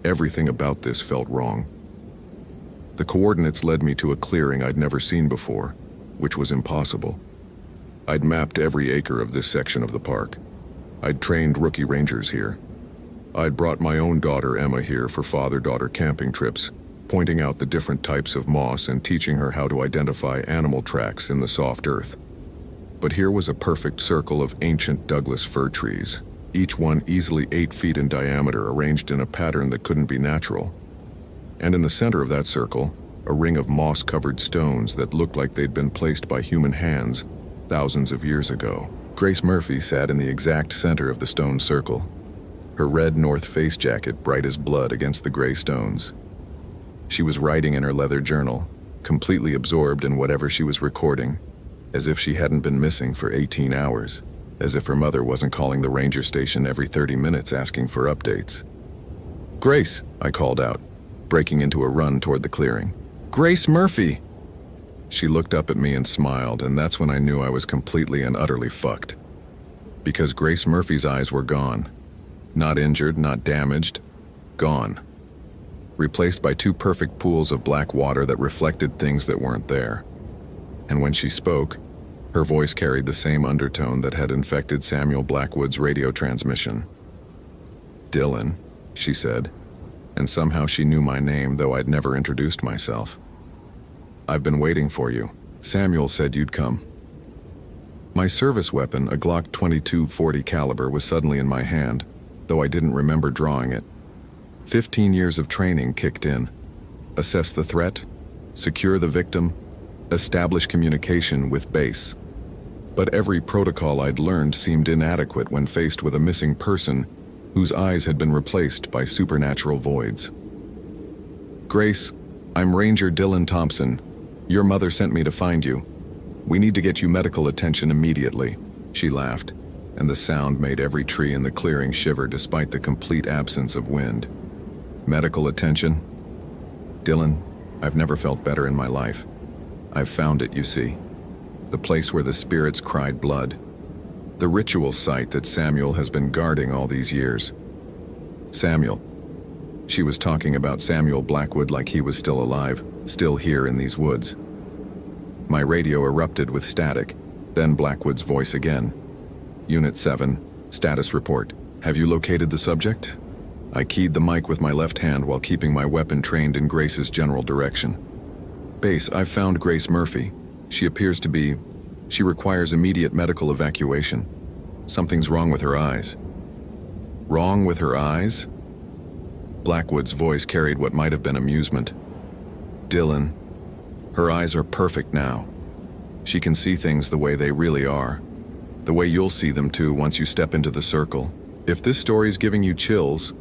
Everything about this felt wrong. The coordinates led me to a clearing I'd never seen before, which was impossible. I'd mapped every acre of this section of the park. I'd trained rookie rangers here. I'd brought my own daughter Emma here for father-daughter camping trips, pointing out the different types of moss and teaching her how to identify animal tracks in the soft earth. But here was a perfect circle of ancient Douglas fir trees, each one easily 8 feet in diameter, arranged in a pattern that couldn't be natural. And in the center of that circle, a ring of moss-covered stones that looked like they'd been placed by human hands thousands of years ago. Grace Murphy sat in the exact center of the stone circle, her red North Face jacket bright as blood against the gray stones. She was writing in her leather journal, completely absorbed in whatever she was recording, as if she hadn't been missing for 18 hours, as if her mother wasn't calling the ranger station every 30 minutes asking for updates. "Grace," I called out, breaking into a run toward the clearing. "Grace Murphy!" She looked up at me and smiled, and that's when I knew I was completely and utterly fucked. Because Grace Murphy's eyes were gone. Not injured, not damaged. Gone. Replaced by 2 perfect pools of black water that reflected things that weren't there. And when she spoke, her voice carried the same undertone that had infected Samuel Blackwood's radio transmission. "Dylan," she said, and somehow she knew my name, though I'd never introduced myself. "I've been waiting for you. Samuel said you'd come." My service weapon, a Glock 22/40 caliber, was suddenly in my hand, though I didn't remember drawing it. 15 years of training kicked in. Assess the threat, secure the victim, establish communication with base. But every protocol I'd learned seemed inadequate when faced with a missing person whose eyes had been replaced by supernatural voids. "Grace, I'm Ranger Dylan Thompson. Your mother sent me to find you. We need to get you medical attention immediately." She laughed, and the sound made every tree in the clearing shiver despite the complete absence of wind. "Medical attention? Dylan, I've never felt better in my life. I've found it, you see. The place where the spirits cried blood. The ritual site that Samuel has been guarding all these years." Samuel. She was talking about Samuel Blackwood like he was still alive, still here in these woods. My radio erupted with static, then Blackwood's voice again. "Unit 7, status report. Have you located the subject?" I keyed the mic with my left hand while keeping my weapon trained in Grace's general direction. "Base, I've found Grace Murphy. She requires immediate medical evacuation. Something's wrong with her eyes." "Wrong with her eyes?" Blackwood's voice carried what might have been amusement. "Dylan, her eyes are perfect now. She can see things the way they really are. The way you'll see them too once you step into the circle. If this story's giving you chills,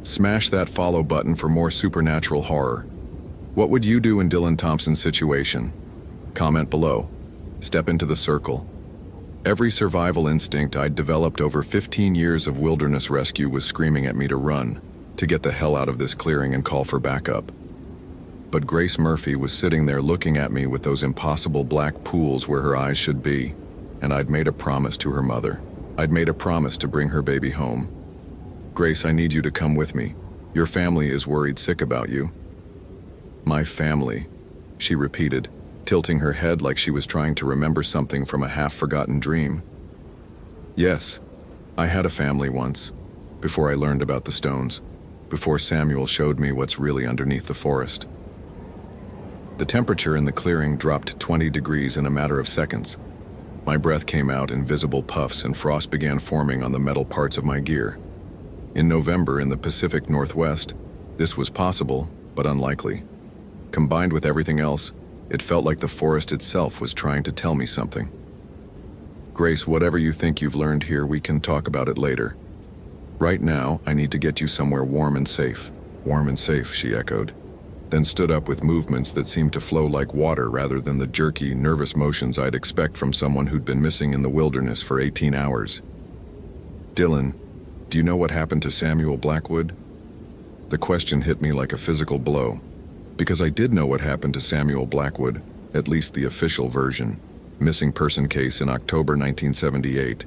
smash that follow button for more supernatural horror. What would you do in Dylan Thompson's situation? Comment below. Step into the circle. Every survival instinct I'd developed over 15 years of wilderness rescue was screaming at me to run, to get the hell out of this clearing and call for backup. But Grace Murphy was sitting there looking at me with those impossible black pools where her eyes should be, and I'd made a promise to her mother. I'd made a promise to bring her baby home. "Grace, I need you to come with me. Your family is worried sick about you." "My family," she repeated, tilting her head like she was trying to remember something from a half-forgotten dream. "Yes, I had a family once, before I learned about the stones, before Samuel showed me what's really underneath the forest." The temperature in the clearing dropped 20 degrees in a matter of seconds. My breath came out in visible puffs and frost began forming on the metal parts of my gear. In November in the Pacific Northwest, this was possible, but unlikely. Combined with everything else, it felt like the forest itself was trying to tell me something. "Grace, whatever you think you've learned here, we can talk about it later. Right now, I need to get you somewhere warm and safe." "Warm and safe," she echoed, then stood up with movements that seemed to flow like water rather than the jerky, nervous motions I'd expect from someone who'd been missing in the wilderness for 18 hours. "Dylan, do you know what happened to Samuel Blackwood?" The question hit me like a physical blow, because I did know what happened to Samuel Blackwood, at least the official version. Missing person case in October 1978.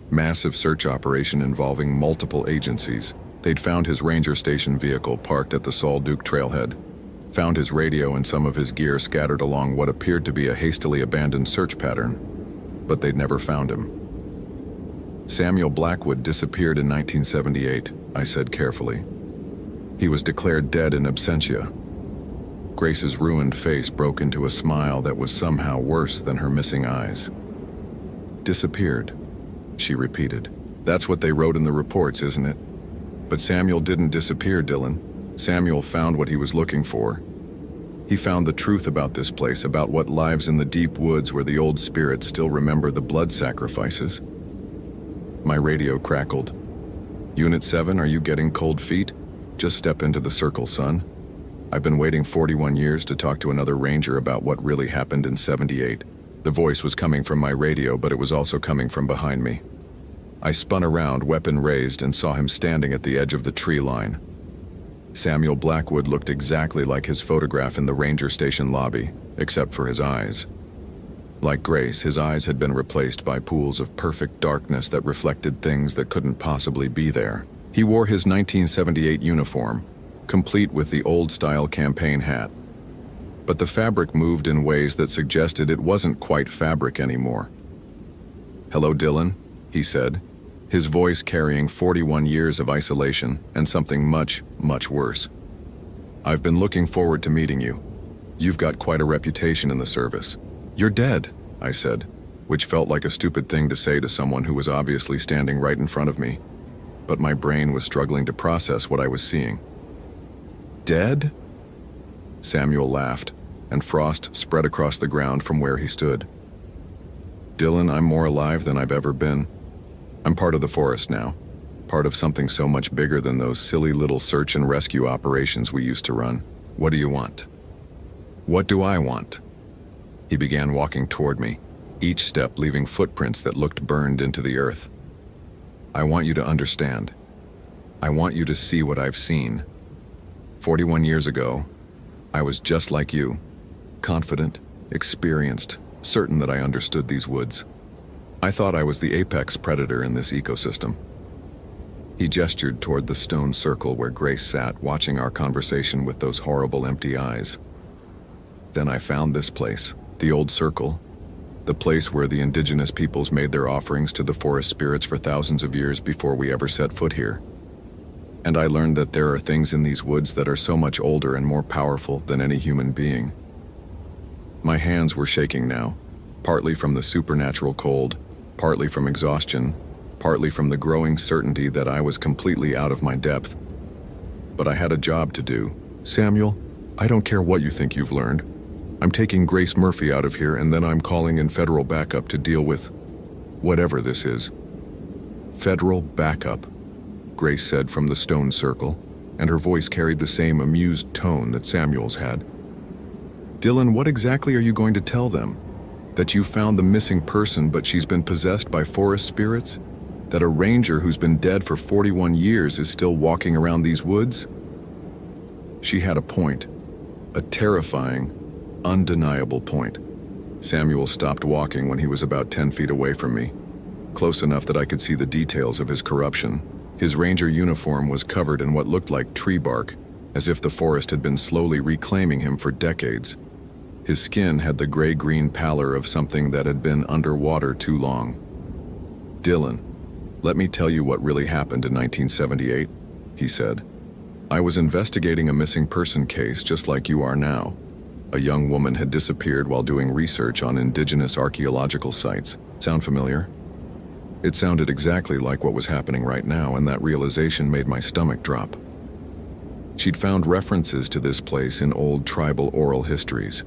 Massive search operation involving multiple agencies. They'd found his ranger station vehicle parked at the Sol Duke trailhead, found his radio and some of his gear scattered along what appeared to be a hastily abandoned search pattern, but they'd never found him. "Samuel Blackwood disappeared in 1978, I said carefully. "He was declared dead in absentia." Grace's ruined face broke into a smile that was somehow worse than her missing eyes. "Disappeared," she repeated. "That's what they wrote in the reports, isn't it? But Samuel didn't disappear, Dylan. Samuel found what he was looking for. He found the truth about this place, about what lives in the deep woods where the old spirits still remember the blood sacrifices." My radio crackled. "Unit 7, are you getting cold feet? Just step into the circle, son. I've been waiting 41 years to talk to another ranger about what really happened in 78. The voice was coming from my radio, but it was also coming from behind me. I spun around, weapon raised, and saw him standing at the edge of the tree line. Samuel Blackwood looked exactly like his photograph in the ranger station lobby, except for his eyes. Like Grace, his eyes had been replaced by pools of perfect darkness that reflected things that couldn't possibly be there. He wore his 1978 uniform, complete with the old-style campaign hat. But the fabric moved in ways that suggested it wasn't quite fabric anymore. "Hello, Dylan," he said, his voice carrying 41 years of isolation and something much, much worse. "I've been looking forward to meeting you. You've got quite a reputation in the service." "You're dead," I said, which felt like a stupid thing to say to someone who was obviously standing right in front of me. But my brain was struggling to process what I was seeing. "Dead?" Samuel laughed, and frost spread across the ground from where he stood. Dylan, I'm more alive than I've ever been. I'm part of the forest now, part of something so much bigger than those silly little search and rescue operations we used to run. What do you want? What do I want? He began walking toward me, each step leaving footprints that looked burned into the earth. I want you to understand. I want you to see what I've seen. 41 years ago, I was just like you, confident, experienced, certain that I understood these woods. I thought I was the apex predator in this ecosystem. He gestured toward the stone circle where Grace sat, watching our conversation with those horrible empty eyes. Then I found this place, the old circle, the place where the indigenous peoples made their offerings to the forest spirits for thousands of years before we ever set foot here. And I learned that there are things in these woods that are so much older and more powerful than any human being. My hands were shaking now, partly from the supernatural cold, partly from exhaustion, partly from the growing certainty that I was completely out of my depth. But I had a job to do. Samuel, I don't care what you think you've learned. I'm taking Grace Murphy out of here, and then I'm calling in federal backup to deal with whatever this is. Federal backup, Grace said from the stone circle, and her voice carried the same amused tone that Samuel's had. Dylan, what exactly are you going to tell them? That you found the missing person, but she's been possessed by forest spirits? That a ranger who's been dead for 41 years is still walking around these woods? She had a point, a terrifying, undeniable point. Samuel stopped walking when he was about 10 feet away from me, close enough that I could see the details of his corruption. His ranger uniform was covered in what looked like tree bark, as if the forest had been slowly reclaiming him for decades. His skin had the gray-green pallor of something that had been underwater too long. Dylan, let me tell you what really happened in 1978, he said. I was investigating a missing person case just like you are now. A young woman had disappeared while doing research on indigenous archaeological sites. Sound familiar? It sounded exactly like what was happening right now, and that realization made my stomach drop. She'd found references to this place in old tribal oral histories.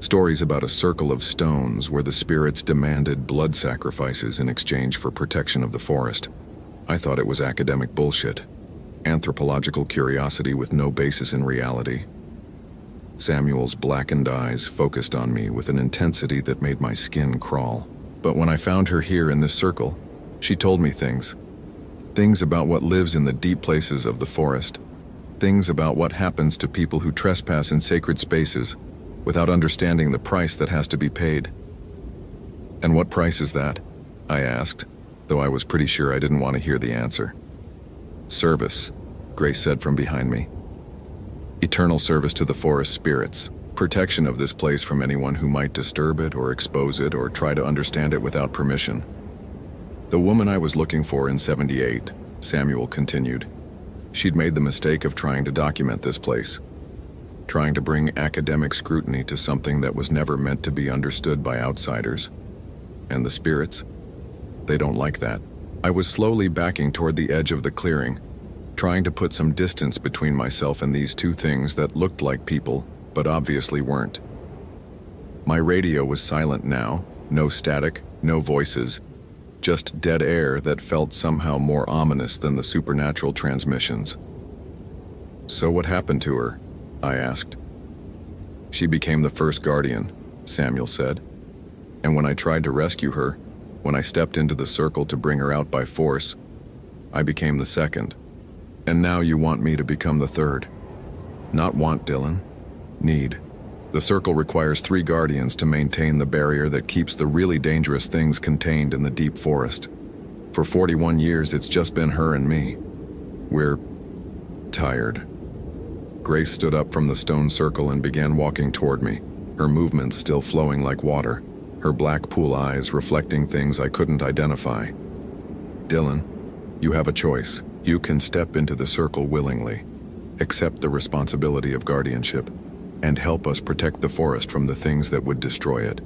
Stories about a circle of stones where the spirits demanded blood sacrifices in exchange for protection of the forest. I thought it was academic bullshit. Anthropological curiosity with no basis in reality. Samuel's blackened eyes focused on me with an intensity that made my skin crawl. But when I found her here in this circle, she told me things. Things about what lives in the deep places of the forest. Things about what happens to people who trespass in sacred spaces without understanding the price that has to be paid. And what price is that? I asked, though I was pretty sure I didn't want to hear the answer. Service, Grace said from behind me. Eternal service to the forest spirits. Protection of this place from anyone who might disturb it or expose it or try to understand it without permission. The woman I was looking for in 78, Samuel continued. She'd made the mistake of trying to document this place. Trying to bring academic scrutiny to something that was never meant to be understood by outsiders. And the spirits? They don't like that. I was slowly backing toward the edge of the clearing, trying to put some distance between myself and these two things that looked like people, but obviously weren't. My radio was silent now, no static, no voices, just dead air that felt somehow more ominous than the supernatural transmissions. So what happened to her? I asked. She became the first guardian, Samuel said. And when I tried to rescue her, when I stepped into the circle to bring her out by force, I became the second. And now you want me to become the third. Not want, Dylan. Need. The circle requires 3 guardians to maintain the barrier that keeps the really dangerous things contained in the deep forest. For 41 years, it's just been her and me. We're tired. Grace stood up from the stone circle and began walking toward me, her movements still flowing like water, her black pool eyes reflecting things I couldn't identify. Dylan, you have a choice. You can step into the circle willingly, accept the responsibility of guardianship, and help us protect the forest from the things that would destroy it.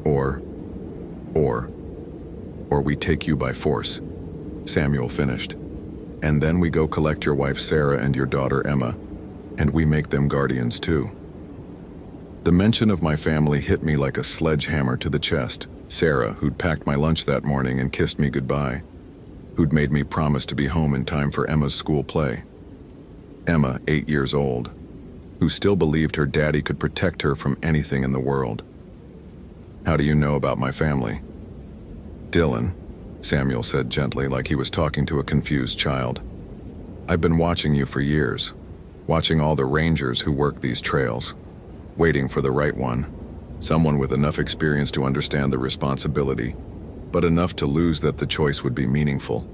Or we take you by force, Samuel finished. And then we go collect your wife Sarah and your daughter Emma, and we make them guardians too. The mention of my family hit me like a sledgehammer to the chest. Sarah, who'd packed my lunch that morning and kissed me goodbye, who'd made me promise to be home in time for Emma's school play. Emma, 8 years old, who still believed her daddy could protect her from anything in the world. "How do you know about my family?" "Dylan," Samuel said gently, like he was talking to a confused child. "I've been watching you for years, watching all the rangers who work these trails, waiting for the right one, someone with enough experience to understand the responsibility, but enough to lose that the choice would be meaningful.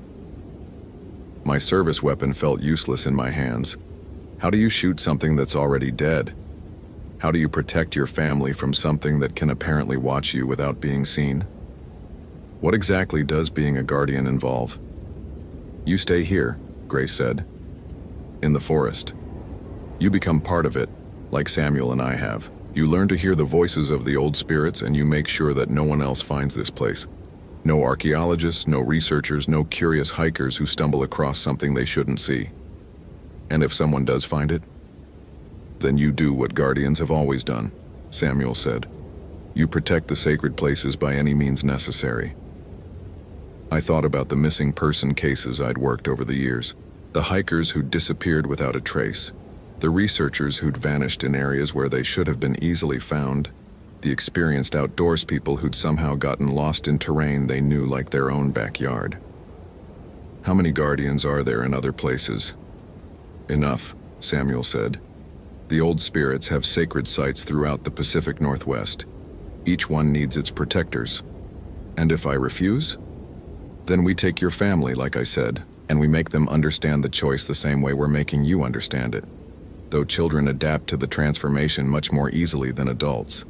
My service weapon felt useless in my hands. How do you shoot something that's already dead? How do you protect your family from something that can apparently watch you without being seen? What exactly does being a guardian involve?" "You stay here," Grace said, "in the forest. You become part of it, like Samuel and I have. You learn to hear the voices of the old spirits, and you make sure that no one else finds this place. No archaeologists, no researchers, no curious hikers who stumble across something they shouldn't see. And if someone does find it, then you do what guardians have always done," Samuel said. "You protect the sacred places by any means necessary." I thought about the missing person cases I'd worked over the years, the hikers who'd disappeared without a trace, the researchers who'd vanished in areas where they should have been easily found, the experienced outdoors people who'd somehow gotten lost in terrain they knew like their own backyard. "How many guardians are there in other places?" "Enough," Samuel said. "The old spirits have sacred sites throughout the Pacific Northwest. Each one needs its protectors. And if I refuse? Then we take your family, like I said, and we make them understand the choice the same way we're making you understand it. Though children adapt to the transformation much more easily than adults."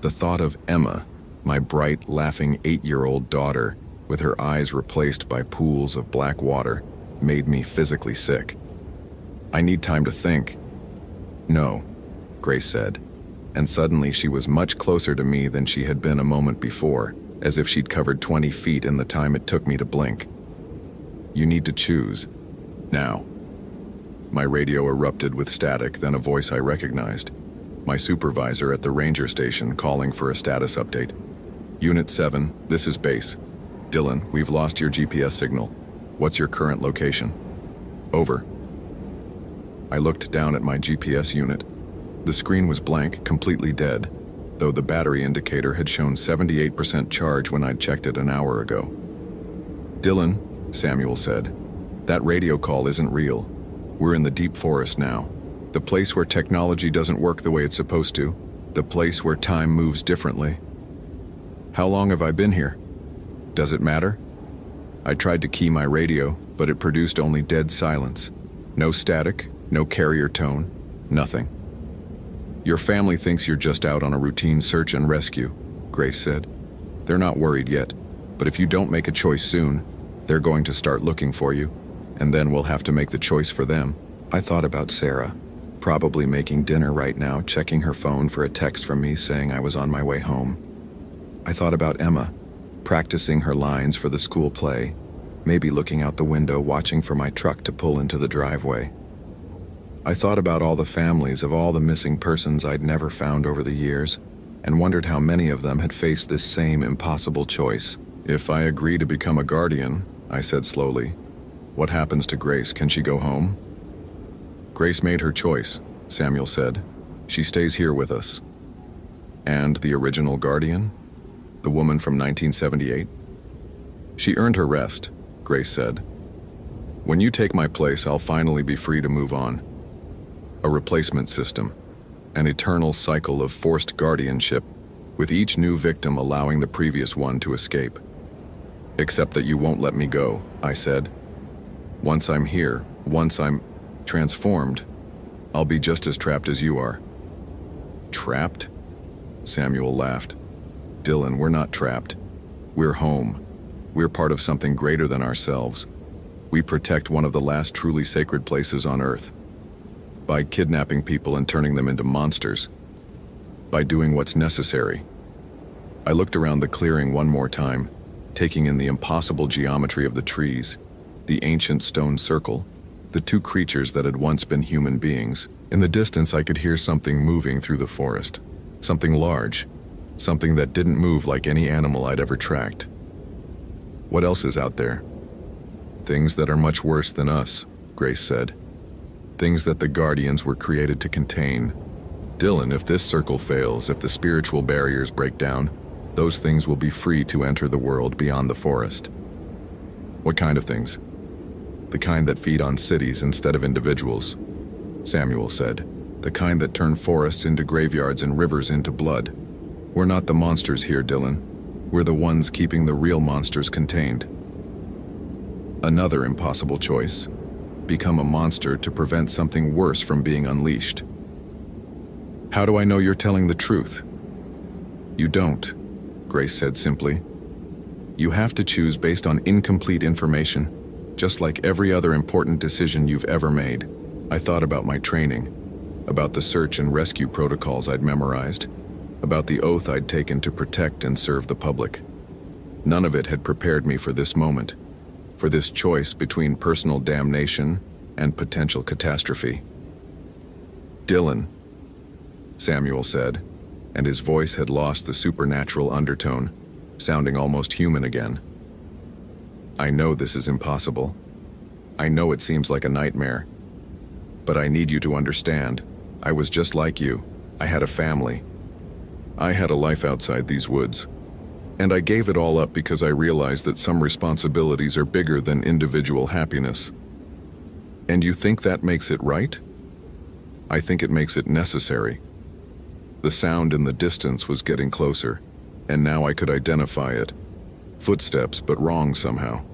The thought of Emma, my bright, laughing 8-year-old daughter, with her eyes replaced by pools of black water, made me physically sick. "I need time to think." "No," Grace said, and suddenly she was much closer to me than she had been a moment before, as if she'd covered 20 feet in the time it took me to blink. "You need to choose. Now." My radio erupted with static, then a voice I recognized. My supervisor at the ranger station calling for a status update. "Unit 7, this is base. Dylan, we've lost your GPS signal. What's your current location?" "Over." I looked down at my GPS unit. The screen was blank, completely dead, though the battery indicator had shown 78% charge when I'd checked it an hour ago. "Dylan," Samuel said, "that radio call isn't real. We're in the deep forest now. The place where technology doesn't work the way it's supposed to. The place where time moves differently." "How long have I been here? Does it matter?" I tried to key my radio, but it produced only dead silence. No static, no carrier tone, nothing. "Your family thinks you're just out on a routine search and rescue," Grace said. "They're not worried yet, but if you don't make a choice soon, they're going to start looking for you, and then we'll have to make the choice for them." I thought about Sarah, probably making dinner right now, checking her phone for a text from me saying I was on my way home. I thought about Emma, practicing her lines for the school play, maybe looking out the window watching for my truck to pull into the driveway. I thought about all the families of all the missing persons I'd never found over the years, and wondered how many of them had faced this same impossible choice. "If I agree to become a guardian," I said slowly, "what happens to Grace? Can she go home?" "Grace made her choice," Samuel said. "She stays here with us." "And the original guardian? The woman from 1978? "She earned her rest," Grace said. "When you take my place, I'll finally be free to move on. A replacement system, an eternal cycle of forced guardianship, with each new victim allowing the previous one to escape. Except that you won't let me go," I said. "Once I'm here, once I'm transformed, I'll be just as trapped as you are." "Trapped?" Samuel laughed. "Dylan, we're not trapped. We're home. We're part of something greater than ourselves. We protect one of the last truly sacred places on Earth. By kidnapping people and turning them into monsters. By doing what's necessary." I looked around the clearing one more time, taking in the impossible geometry of the trees, the ancient stone circle, the two creatures that had once been human beings. In the distance, I could hear something moving through the forest. Something large, Something that didn't move like any animal I'd ever tracked. What else is out there? Things that are much worse than us, Grace said. Things that the Guardians were created to contain. Dylan, if this circle fails, if the spiritual barriers break down, those things will be free to enter the world beyond the forest. What kind of things? The kind that feed on cities instead of individuals, Samuel said. The kind that turn forests into graveyards and rivers into blood. We're not the monsters here, Dylan. We're the ones keeping the real monsters contained. Another impossible choice. Become a monster to prevent something worse from being unleashed. How do I know you're telling the truth? You don't, Grace said simply. You have to choose based on incomplete information, just like every other important decision you've ever made. I thought about my training, about the search and rescue protocols I'd memorized, about the oath I'd taken to protect and serve the public. None of it had prepared me for this moment, for this choice between personal damnation and potential catastrophe. Dylan, Samuel said, and his voice had lost the supernatural undertone, sounding almost human again. I know this is impossible. I know it seems like a nightmare. But I need you to understand, I was just like you. I had a family. I had a life outside these woods. And I gave it all up because I realized that some responsibilities are bigger than individual happiness. And you think that makes it right? I think it makes it necessary. The sound in the distance was getting closer, and now I could identify it. Footsteps, but wrong somehow.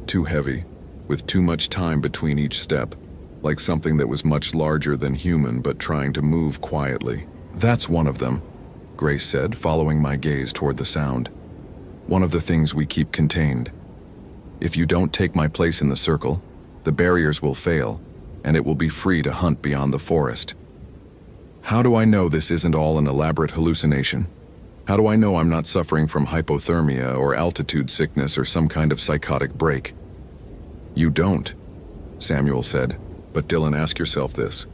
Too heavy, with too much time between each step, like something that was much larger than human but trying to move quietly. That's one of them, Grace said, following my gaze toward the sound. One of the things we keep contained. If you don't take my place in the circle, the barriers will fail, and it will be free to hunt beyond the forest. How do I know this isn't all an elaborate hallucination? How do I know I'm not suffering from hypothermia or altitude sickness or some kind of psychotic break? You don't, Samuel said, but Dylan, ask yourself this.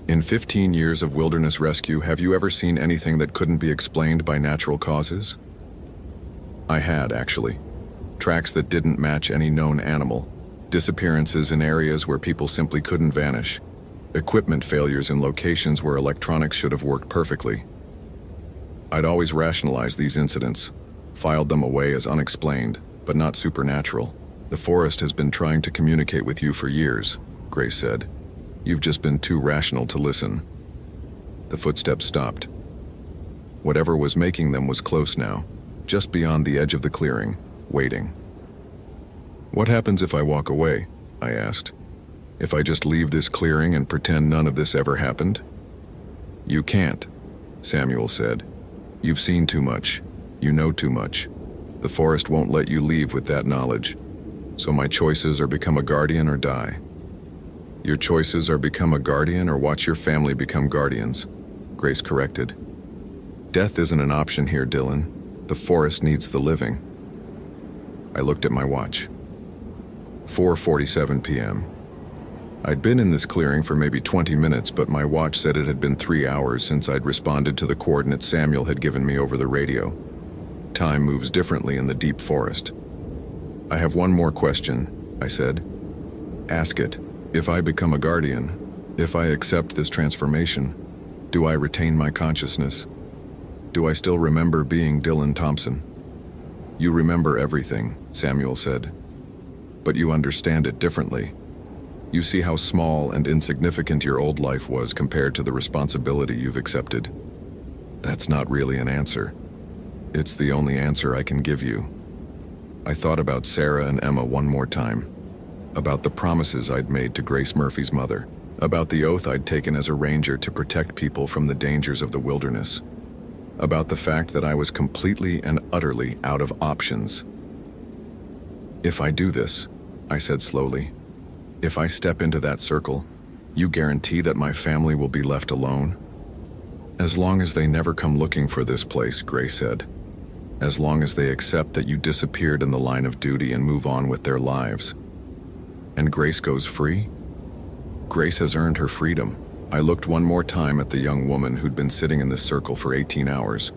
In 15 years of wilderness rescue, have you ever seen anything that couldn't be explained by natural causes? I had, actually. Tracks that didn't match any known animal. Disappearances in areas where people simply couldn't vanish. Equipment failures in locations where electronics should have worked perfectly. I'd always rationalized these incidents, filed them away as unexplained, but not supernatural. The forest has been trying to communicate with you for years, Grace said. You've just been too rational to listen. The footsteps stopped. Whatever was making them was close now, just beyond the edge of the clearing, waiting. What happens if I walk away? I asked. If I just leave this clearing and pretend none of this ever happened? You can't, Samuel said. You've seen too much. You know too much. The forest won't let you leave with that knowledge. So my choices are become a guardian or die. Your choices are become a guardian or watch your family become guardians, Grace corrected. Death isn't an option here, Dylan. The forest needs the living. I looked at my watch. 4:47 p.m. I'd been in this clearing for maybe 20 minutes, but my watch said it had been 3 hours since I'd responded to the coordinates Samuel had given me over the radio. Time moves differently in the deep forest. I have one more question, I said. Ask it. If I become a guardian, if I accept this transformation, do I retain my consciousness? Do I still remember being Dylan Thompson? You remember everything, Samuel said. But you understand it differently. You see how small and insignificant your old life was compared to the responsibility you've accepted. That's not really an answer. It's the only answer I can give you. I thought about Sarah and Emma one more time. About the promises I'd made to Grace Murphy's mother. About the oath I'd taken as a ranger to protect people from the dangers of the wilderness. About the fact that I was completely and utterly out of options. If I do this, I said slowly, if I step into that circle, you guarantee that my family will be left alone? As long as they never come looking for this place, Grace said. As long as they accept that you disappeared in the line of duty and move on with their lives. And Grace goes free? Grace has earned her freedom. I looked one more time at the young woman who'd been sitting in this circle for 18 hours.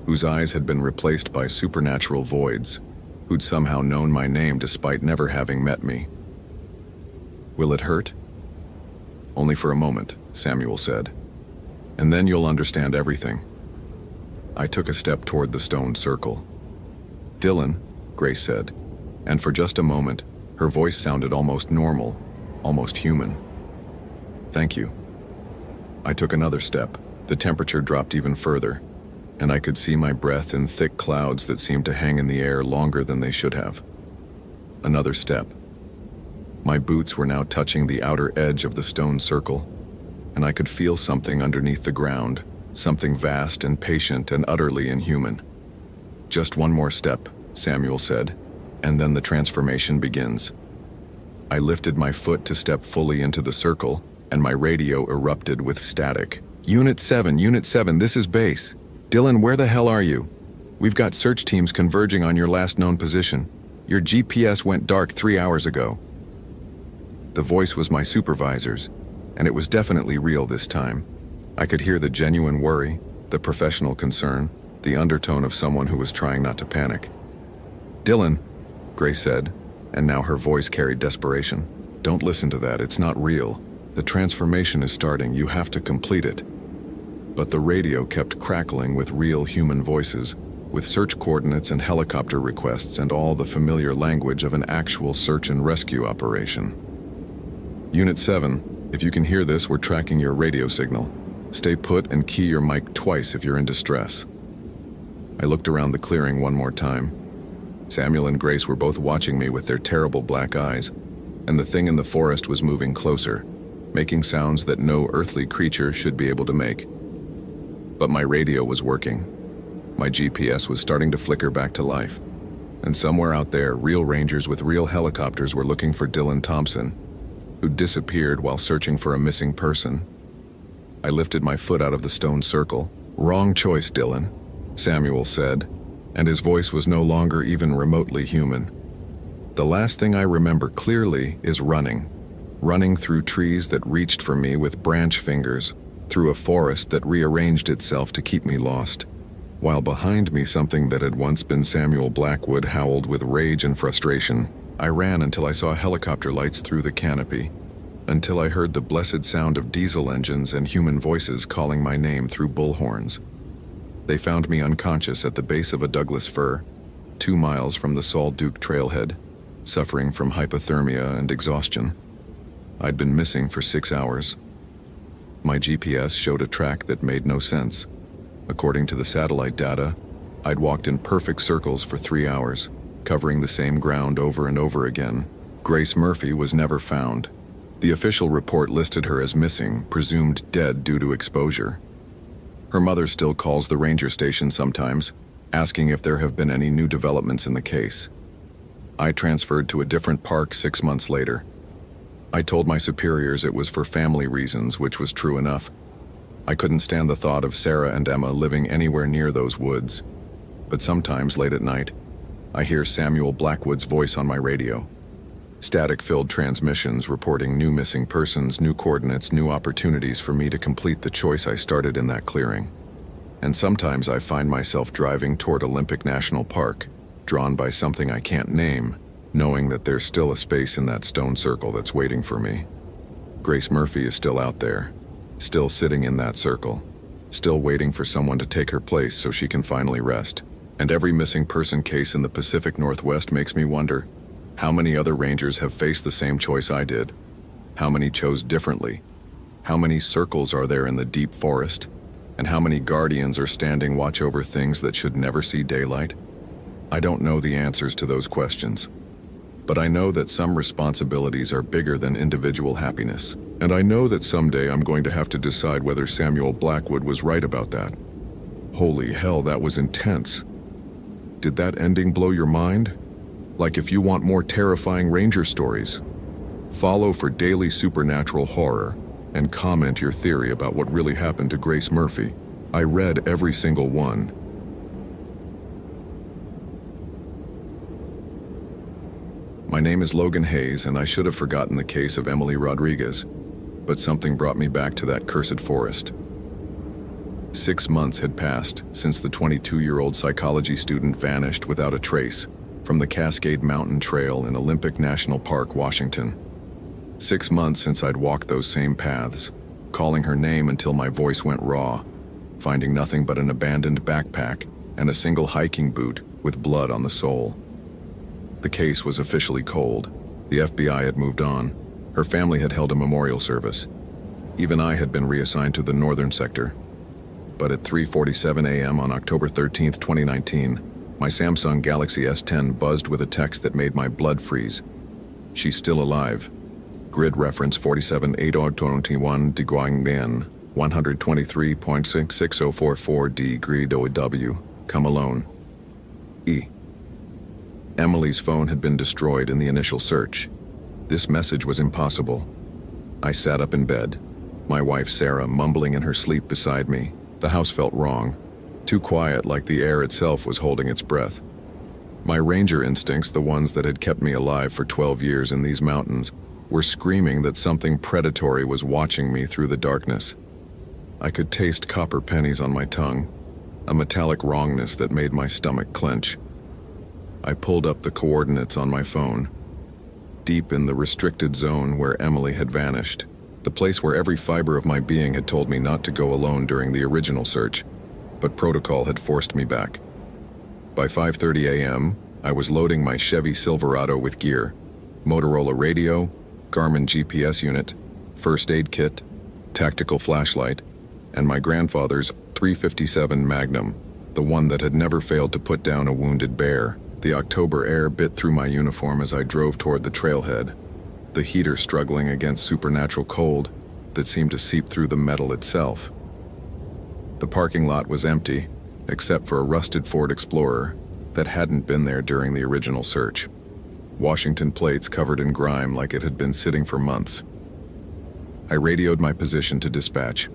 whose eyes had been replaced by supernatural voids, who'd somehow known my name despite never having met me. "Will it hurt?" "Only for a moment," Samuel said. "And then you'll understand everything." I took a step toward the stone circle. "Dylan," Grace said, and for just a moment, her voice sounded almost normal, almost human. "Thank you." I took another step. The temperature dropped even further, and I could see my breath in thick clouds that seemed to hang in the air longer than they should have. Another step. My boots were now touching the outer edge of the stone circle, and I could feel something underneath the ground, something vast and patient and utterly inhuman. "Just one more step," Samuel said, "and then the transformation begins." I lifted my foot to step fully into the circle, and my radio erupted with static. Unit 7, this is base. Dylan, where the hell are you? We've got search teams converging on your last known position. Your GPS went dark 3 hours ago." The voice was my supervisor's, and it was definitely real this time. I could hear the genuine worry, the professional concern, the undertone of someone who was trying not to panic. "Dylan," Grace said, and now her voice carried desperation. "Don't listen to that, it's not real. The transformation is starting, you have to complete it." But the radio kept crackling with real human voices, with search coordinates and helicopter requests and all the familiar language of an actual search and rescue operation. "Unit 7, if you can hear this, we're tracking your radio signal. Stay put and key your mic twice if you're in distress." I looked around the clearing one more time. Samuel and Grace were both watching me with their terrible black eyes, and the thing in the forest was moving closer, making sounds that no earthly creature should be able to make. But my radio was working. My GPS was starting to flicker back to life. And somewhere out there, real rangers with real helicopters were looking for Dylan Thompson, who disappeared while searching for a missing person. I lifted my foot out of the stone circle. "Wrong choice, Dylan," Samuel said, and his voice was no longer even remotely human. "The last thing I remember clearly is running through trees that reached for me with branch fingers, through a forest that rearranged itself to keep me lost, while behind me something that had once been Samuel Blackwood howled with rage and frustration. I ran until I saw helicopter lights through the canopy, until I heard the blessed sound of diesel engines and human voices calling my name through bullhorns. They found me unconscious at the base of a Douglas fir, 2 miles from the Sol Duke trailhead, suffering from hypothermia and exhaustion. I'd been missing for 6 hours. My GPS showed a track that made no sense. According to the satellite data, I'd walked in perfect circles for 3 hours, covering the same ground over and over again. Grace Murphy was never found. The official report listed her as missing, presumed dead due to exposure. Her mother still calls the ranger station sometimes, asking if there have been any new developments in the case. I transferred to a different park 6 months later. I told my superiors it was for family reasons, which was true enough. I couldn't stand the thought of Sarah and Emma living anywhere near those woods. But sometimes, late at night, I hear Samuel Blackwood's voice on my radio. Static-filled transmissions reporting new missing persons, new coordinates, new opportunities for me to complete the choice I started in that clearing. And sometimes I find myself driving toward Olympic National Park, drawn by something I can't name, knowing that there's still a space in that stone circle that's waiting for me. Grace Murphy is still out there, still sitting in that circle, still waiting for someone to take her place so she can finally rest. And every missing person case in the Pacific Northwest makes me wonder, how many other rangers have faced the same choice I did? How many chose differently? How many circles are there in the deep forest? And how many guardians are standing watch over things that should never see daylight? I don't know the answers to those questions. But I know that some responsibilities are bigger than individual happiness. And I know that someday I'm going to have to decide whether Samuel Blackwood was right about that. Holy hell, that was intense. Did that ending blow your mind? Like if you want more terrifying ranger stories, follow for daily supernatural horror and comment your theory about what really happened to Grace Murphy. I read every single one. My name is Logan Hayes, and I should have forgotten the case of Emily Rodriguez, but something brought me back to that cursed forest. 6 months had passed since the 22-year-old psychology student vanished without a trace from the Cascade Mountain Trail in Olympic National Park, Washington. 6 months since I'd walked those same paths, calling her name until my voice went raw, finding nothing but an abandoned backpack and a single hiking boot with blood on the sole. The case was officially cold. The FBI had moved on. Her family had held a memorial service. Even I had been reassigned to the northern sector. But at 3:47 a.m. on October 13, 2019, my Samsung Galaxy S10 buzzed with a text that made my blood freeze. She's still alive. Grid reference 47-8-21 de Guangdian, 123.66044 d Grid OW. Come alone. E. Emily's phone had been destroyed in the initial search. This message was impossible. I sat up in bed, my wife Sarah mumbling in her sleep beside me. The house felt wrong, too quiet, like the air itself was holding its breath. My ranger instincts, the ones that had kept me alive for 12 years in these mountains, were screaming that something predatory was watching me through the darkness. I could taste copper pennies on my tongue, a metallic wrongness that made my stomach clench. I pulled up the coordinates on my phone. Deep in the restricted zone where Emily had vanished, the place where every fiber of my being had told me not to go alone during the original search, but protocol had forced me back. By 5:30 a.m., I was loading my Chevy Silverado with gear, Motorola radio, Garmin GPS unit, first aid kit, tactical flashlight, and my grandfather's .357 Magnum, the one that had never failed to put down a wounded bear. The October air bit through my uniform as I drove toward the trailhead, the heater struggling against supernatural cold that seemed to seep through the metal itself. The parking lot was empty, except for a rusted Ford Explorer that hadn't been there during the original search. Washington plates covered in grime like it had been sitting for months. I radioed my position to dispatch.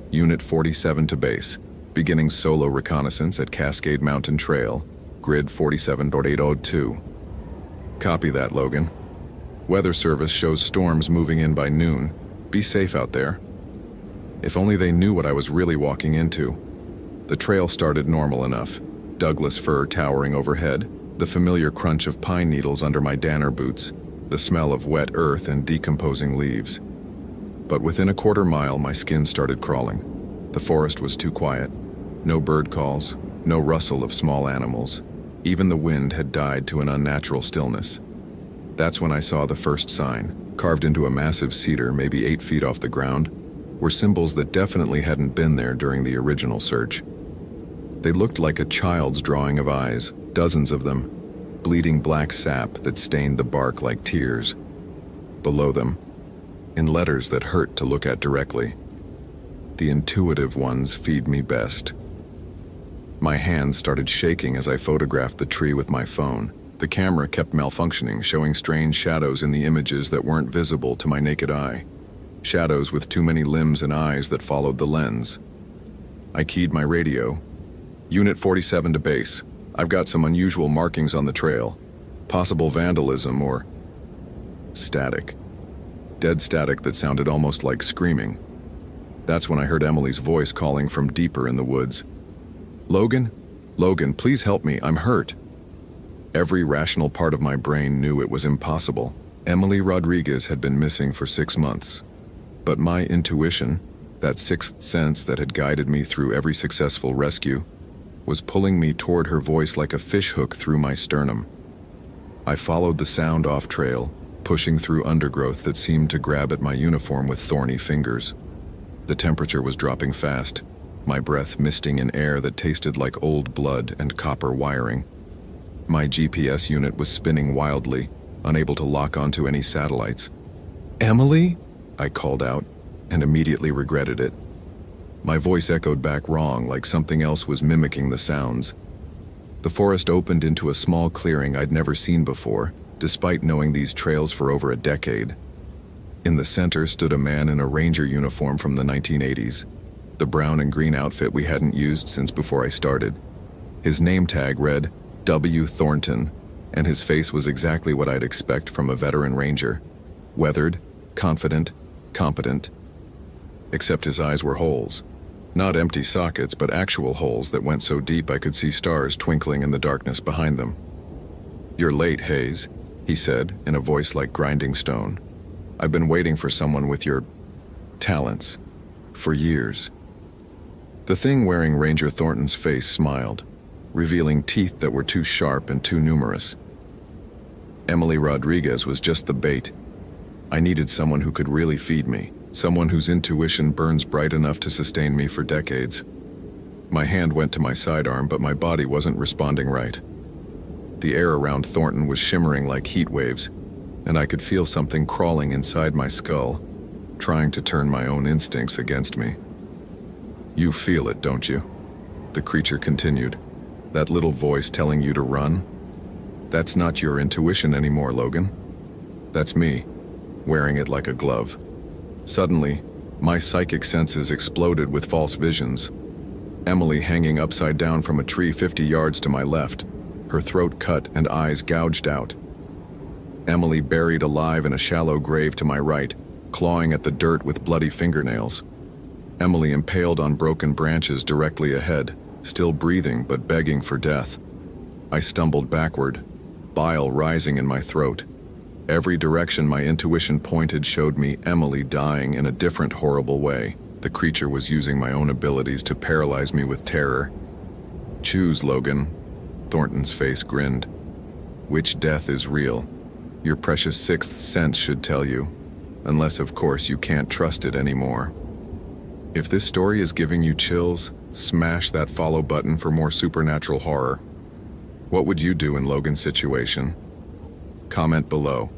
Unit 47 to base, beginning solo reconnaissance at Cascade Mountain Trail, Grid 47.802. Copy that, Logan. Weather service shows storms moving in by noon. Be safe out there. If only they knew what I was really walking into. The trail started normal enough. Douglas fir towering overhead, the familiar crunch of pine needles under my Danner boots, the smell of wet earth and decomposing leaves. But within a quarter mile, my skin started crawling. The forest was too quiet. No bird calls, no rustle of small animals. Even the wind had died to an unnatural stillness. That's when I saw the first sign. Carved into a massive cedar, maybe 8 feet off the ground, were symbols that definitely hadn't been there during the original search. They looked like a child's drawing of eyes, dozens of them, bleeding black sap that stained the bark like tears. Below them, in letters that hurt to look at directly, the intuitive ones feed me best. My hands started shaking as I photographed the tree with my phone. The camera kept malfunctioning, showing strange shadows in the images that weren't visible to my naked eye. Shadows with too many limbs and eyes that followed the lens. I keyed my radio. Unit 47 to base. I've got some unusual markings on the trail. Possible vandalism or static. Dead static that sounded almost like screaming. That's when I heard Emily's voice calling from deeper in the woods. Logan? Logan, please help me, I'm hurt. Every rational part of my brain knew it was impossible. Emily Rodriguez had been missing for 6 months. But my intuition, that sixth sense that had guided me through every successful rescue, was pulling me toward her voice like a fishhook through my sternum. I followed the sound off trail, pushing through undergrowth that seemed to grab at my uniform with thorny fingers. The temperature was dropping fast, my breath misting in air that tasted like old blood and copper wiring. My GPS unit was spinning wildly, unable to lock onto any satellites. "Emily?" I called out, and immediately regretted it. My voice echoed back wrong, like something else was mimicking the sounds. The forest opened into a small clearing I'd never seen before, despite knowing these trails for over a decade. In the center stood a man in a ranger uniform from the 1980s, the brown and green outfit we hadn't used since before I started. His name tag read W. Thornton, and his face was exactly what I'd expect from a veteran ranger. Weathered, confident, competent. Except his eyes were holes. Not empty sockets, but actual holes that went so deep I could see stars twinkling in the darkness behind them. "You're late, Hayes," he said, in a voice like grinding stone. "I've been waiting for someone with your talents for years." The thing wearing Ranger Thornton's face smiled, revealing teeth that were too sharp and too numerous. Emily Rodriguez was just the bait. I needed someone who could really feed me, someone whose intuition burns bright enough to sustain me for decades. My hand went to my sidearm, but my body wasn't responding right. The air around Thornton was shimmering like heat waves, and I could feel something crawling inside my skull, trying to turn my own instincts against me. "You feel it, don't you?" the creature continued. "That little voice telling you to run? That's not your intuition anymore, Logan. That's me, wearing it like a glove." Suddenly, my psychic senses exploded with false visions. Emily hanging upside down from a tree 50 yards to my left, her throat cut and eyes gouged out. Emily buried alive in a shallow grave to my right, clawing at the dirt with bloody fingernails. Emily impaled on broken branches directly ahead, still breathing but begging for death. I stumbled backward, bile rising in my throat. Every direction my intuition pointed showed me Emily dying in a different horrible way. The creature was using my own abilities to paralyze me with terror. "Choose, Logan," Thornton's face grinned. "Which death is real? Your precious sixth sense should tell you, unless of course you can't trust it anymore." If this story is giving you chills, smash that follow button for more supernatural horror. What would you do in Logan's situation? Comment below.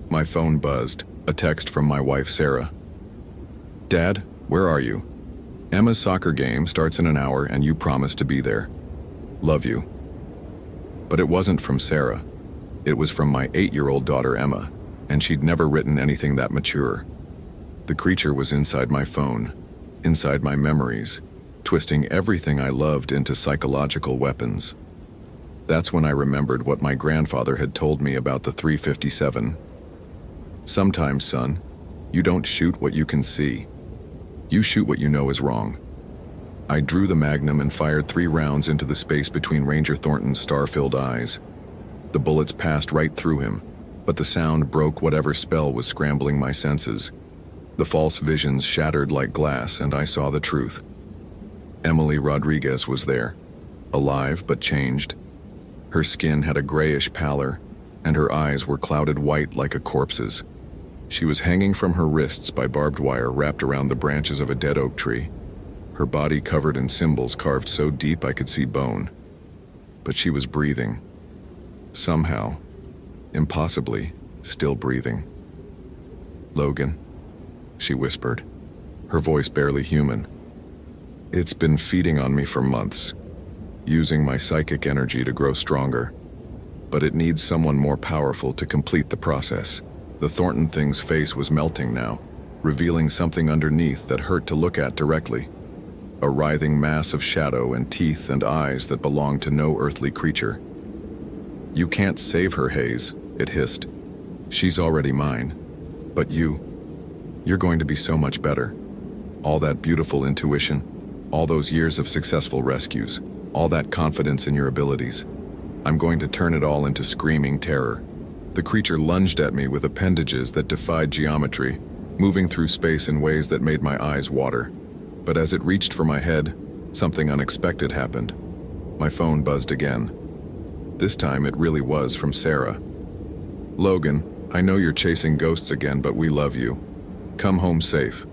My phone buzzed, a text from my wife Sarah. "Dad, where are you? Emma's soccer game starts in an hour and you promised to be there. Love you." But it wasn't from Sarah. It was from my 8-year-old daughter Emma, and she'd never written anything that mature. The creature was inside my phone, inside my memories, twisting everything I loved into psychological weapons. That's when I remembered what my grandfather had told me about the 357. "Sometimes, son, you don't shoot what you can see. You shoot what you know is wrong." I drew the magnum and fired 3 rounds into the space between Ranger Thornton's star-filled eyes. The bullets passed right through him, but the sound broke whatever spell was scrambling my senses. The false visions shattered like glass, and I saw the truth. Emily Rodriguez was there, alive but changed. Her skin had a grayish pallor, and her eyes were clouded white like a corpse's. She was hanging from her wrists by barbed wire wrapped around the branches of a dead oak tree, her body covered in symbols carved so deep I could see bone. But she was breathing. Somehow, impossibly, still breathing. "Logan," she whispered, her voice barely human. "It's been feeding on me for months, using my psychic energy to grow stronger. But it needs someone more powerful to complete the process." The Thornton thing's face was melting now, revealing something underneath that hurt to look at directly. A writhing mass of shadow and teeth and eyes that belonged to no earthly creature. "You can't save her, Hayes," it hissed. "She's already mine. But you're going to be so much better. All that beautiful intuition, all those years of successful rescues, all that confidence in your abilities. I'm going to turn it all into screaming terror." The creature lunged at me with appendages that defied geometry, moving through space in ways that made my eyes water. But as it reached for my head, something unexpected happened. My phone buzzed again. This time it really was from Sarah. "Logan, I know you're chasing ghosts again, but we love you. Come home safe."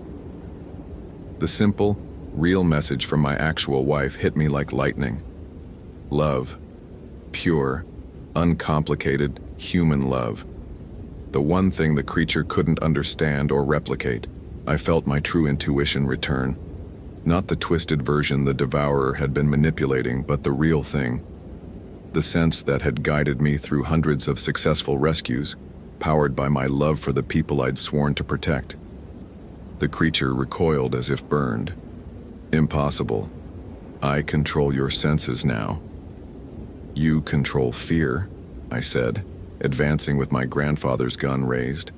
The simple, real message from my actual wife hit me like lightning. Love. Pure, uncomplicated, human love. The one thing the creature couldn't understand or replicate. I felt my true intuition return. Not the twisted version the devourer had been manipulating, but the real thing. The sense that had guided me through hundreds of successful rescues, powered by my love for the people I'd sworn to protect. The creature recoiled as if burned. "Impossible. I control your senses now." "You control fear," I said, advancing with my grandfather's gun raised.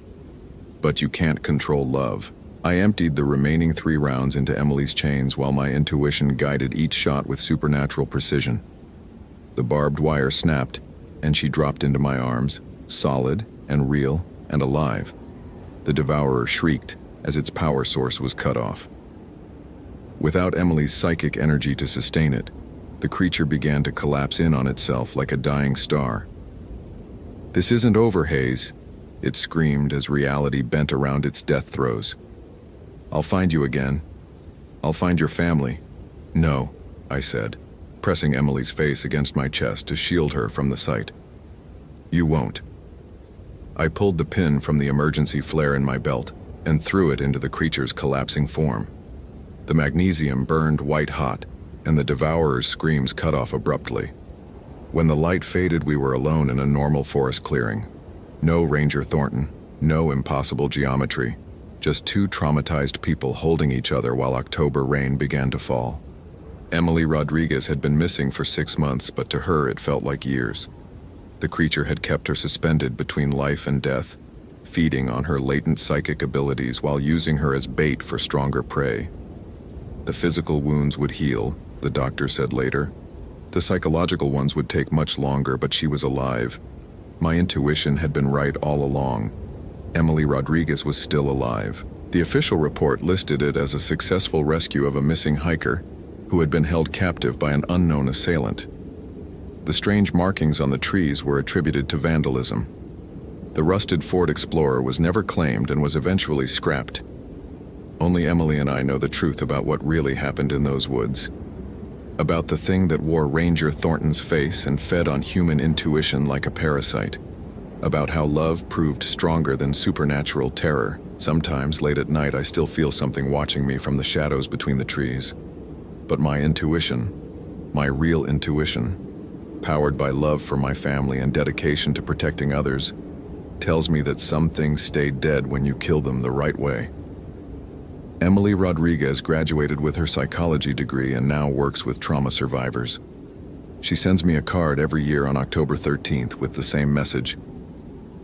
"But you can't control love. I emptied the remaining 3 rounds into Emily's chains while my intuition guided each shot with supernatural precision. The barbed wire snapped, and she dropped into my arms, solid and real and alive. The devourer shrieked as its power source was cut off. Without Emily's psychic energy to sustain it, the creature began to collapse in on itself like a dying star. "This isn't over, Hayes," it screamed as reality bent around its death throes. "I'll find you again. I'll find your family." "No," I said, pressing Emily's face against my chest to shield her from the sight. "You won't." I pulled the pin from the emergency flare in my belt and threw it into the creature's collapsing form. The magnesium burned white hot, and the devourer's screams cut off abruptly. When the light faded, we were alone in a normal forest clearing. No Ranger Thornton, no impossible geometry, just 2 traumatized people holding each other while October rain began to fall. Emily Rodriguez had been missing for 6 months, but to her it felt like years. The creature had kept her suspended between life and death, feeding on her latent psychic abilities while using her as bait for stronger prey. The physical wounds would heal, the doctor said later. The psychological ones would take much longer, but she was alive. My intuition had been right all along. Emily Rodriguez was still alive. The official report listed it as a successful rescue of a missing hiker who had been held captive by an unknown assailant. The strange markings on the trees were attributed to vandalism. The rusted Ford Explorer was never claimed and was eventually scrapped. Only Emily and I know the truth about what really happened in those woods. About the thing that wore Ranger Thornton's face and fed on human intuition like a parasite. About how love proved stronger than supernatural terror. Sometimes, late at night, I still feel something watching me from the shadows between the trees. But my intuition, my real intuition, powered by love for my family and dedication to protecting others, tells me that some things stay dead when you kill them the right way. Emily Rodriguez graduated with her psychology degree and now works with trauma survivors. She sends me a card every year on October 13th with the same message.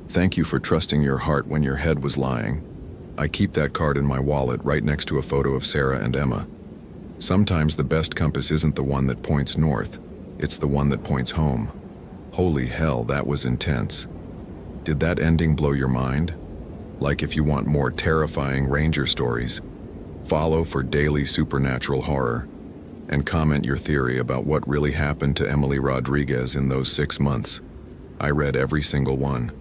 "Thank you for trusting your heart when your head was lying." I keep that card in my wallet right next to a photo of Sarah and Emma. Sometimes the best compass isn't the one that points north, it's the one that points home. Holy hell, that was intense. Did that ending blow your mind? Like, if you want more terrifying Ranger stories, follow for daily supernatural horror, and comment your theory about what really happened to Emily Rodriguez in those 6 months. I read every single one.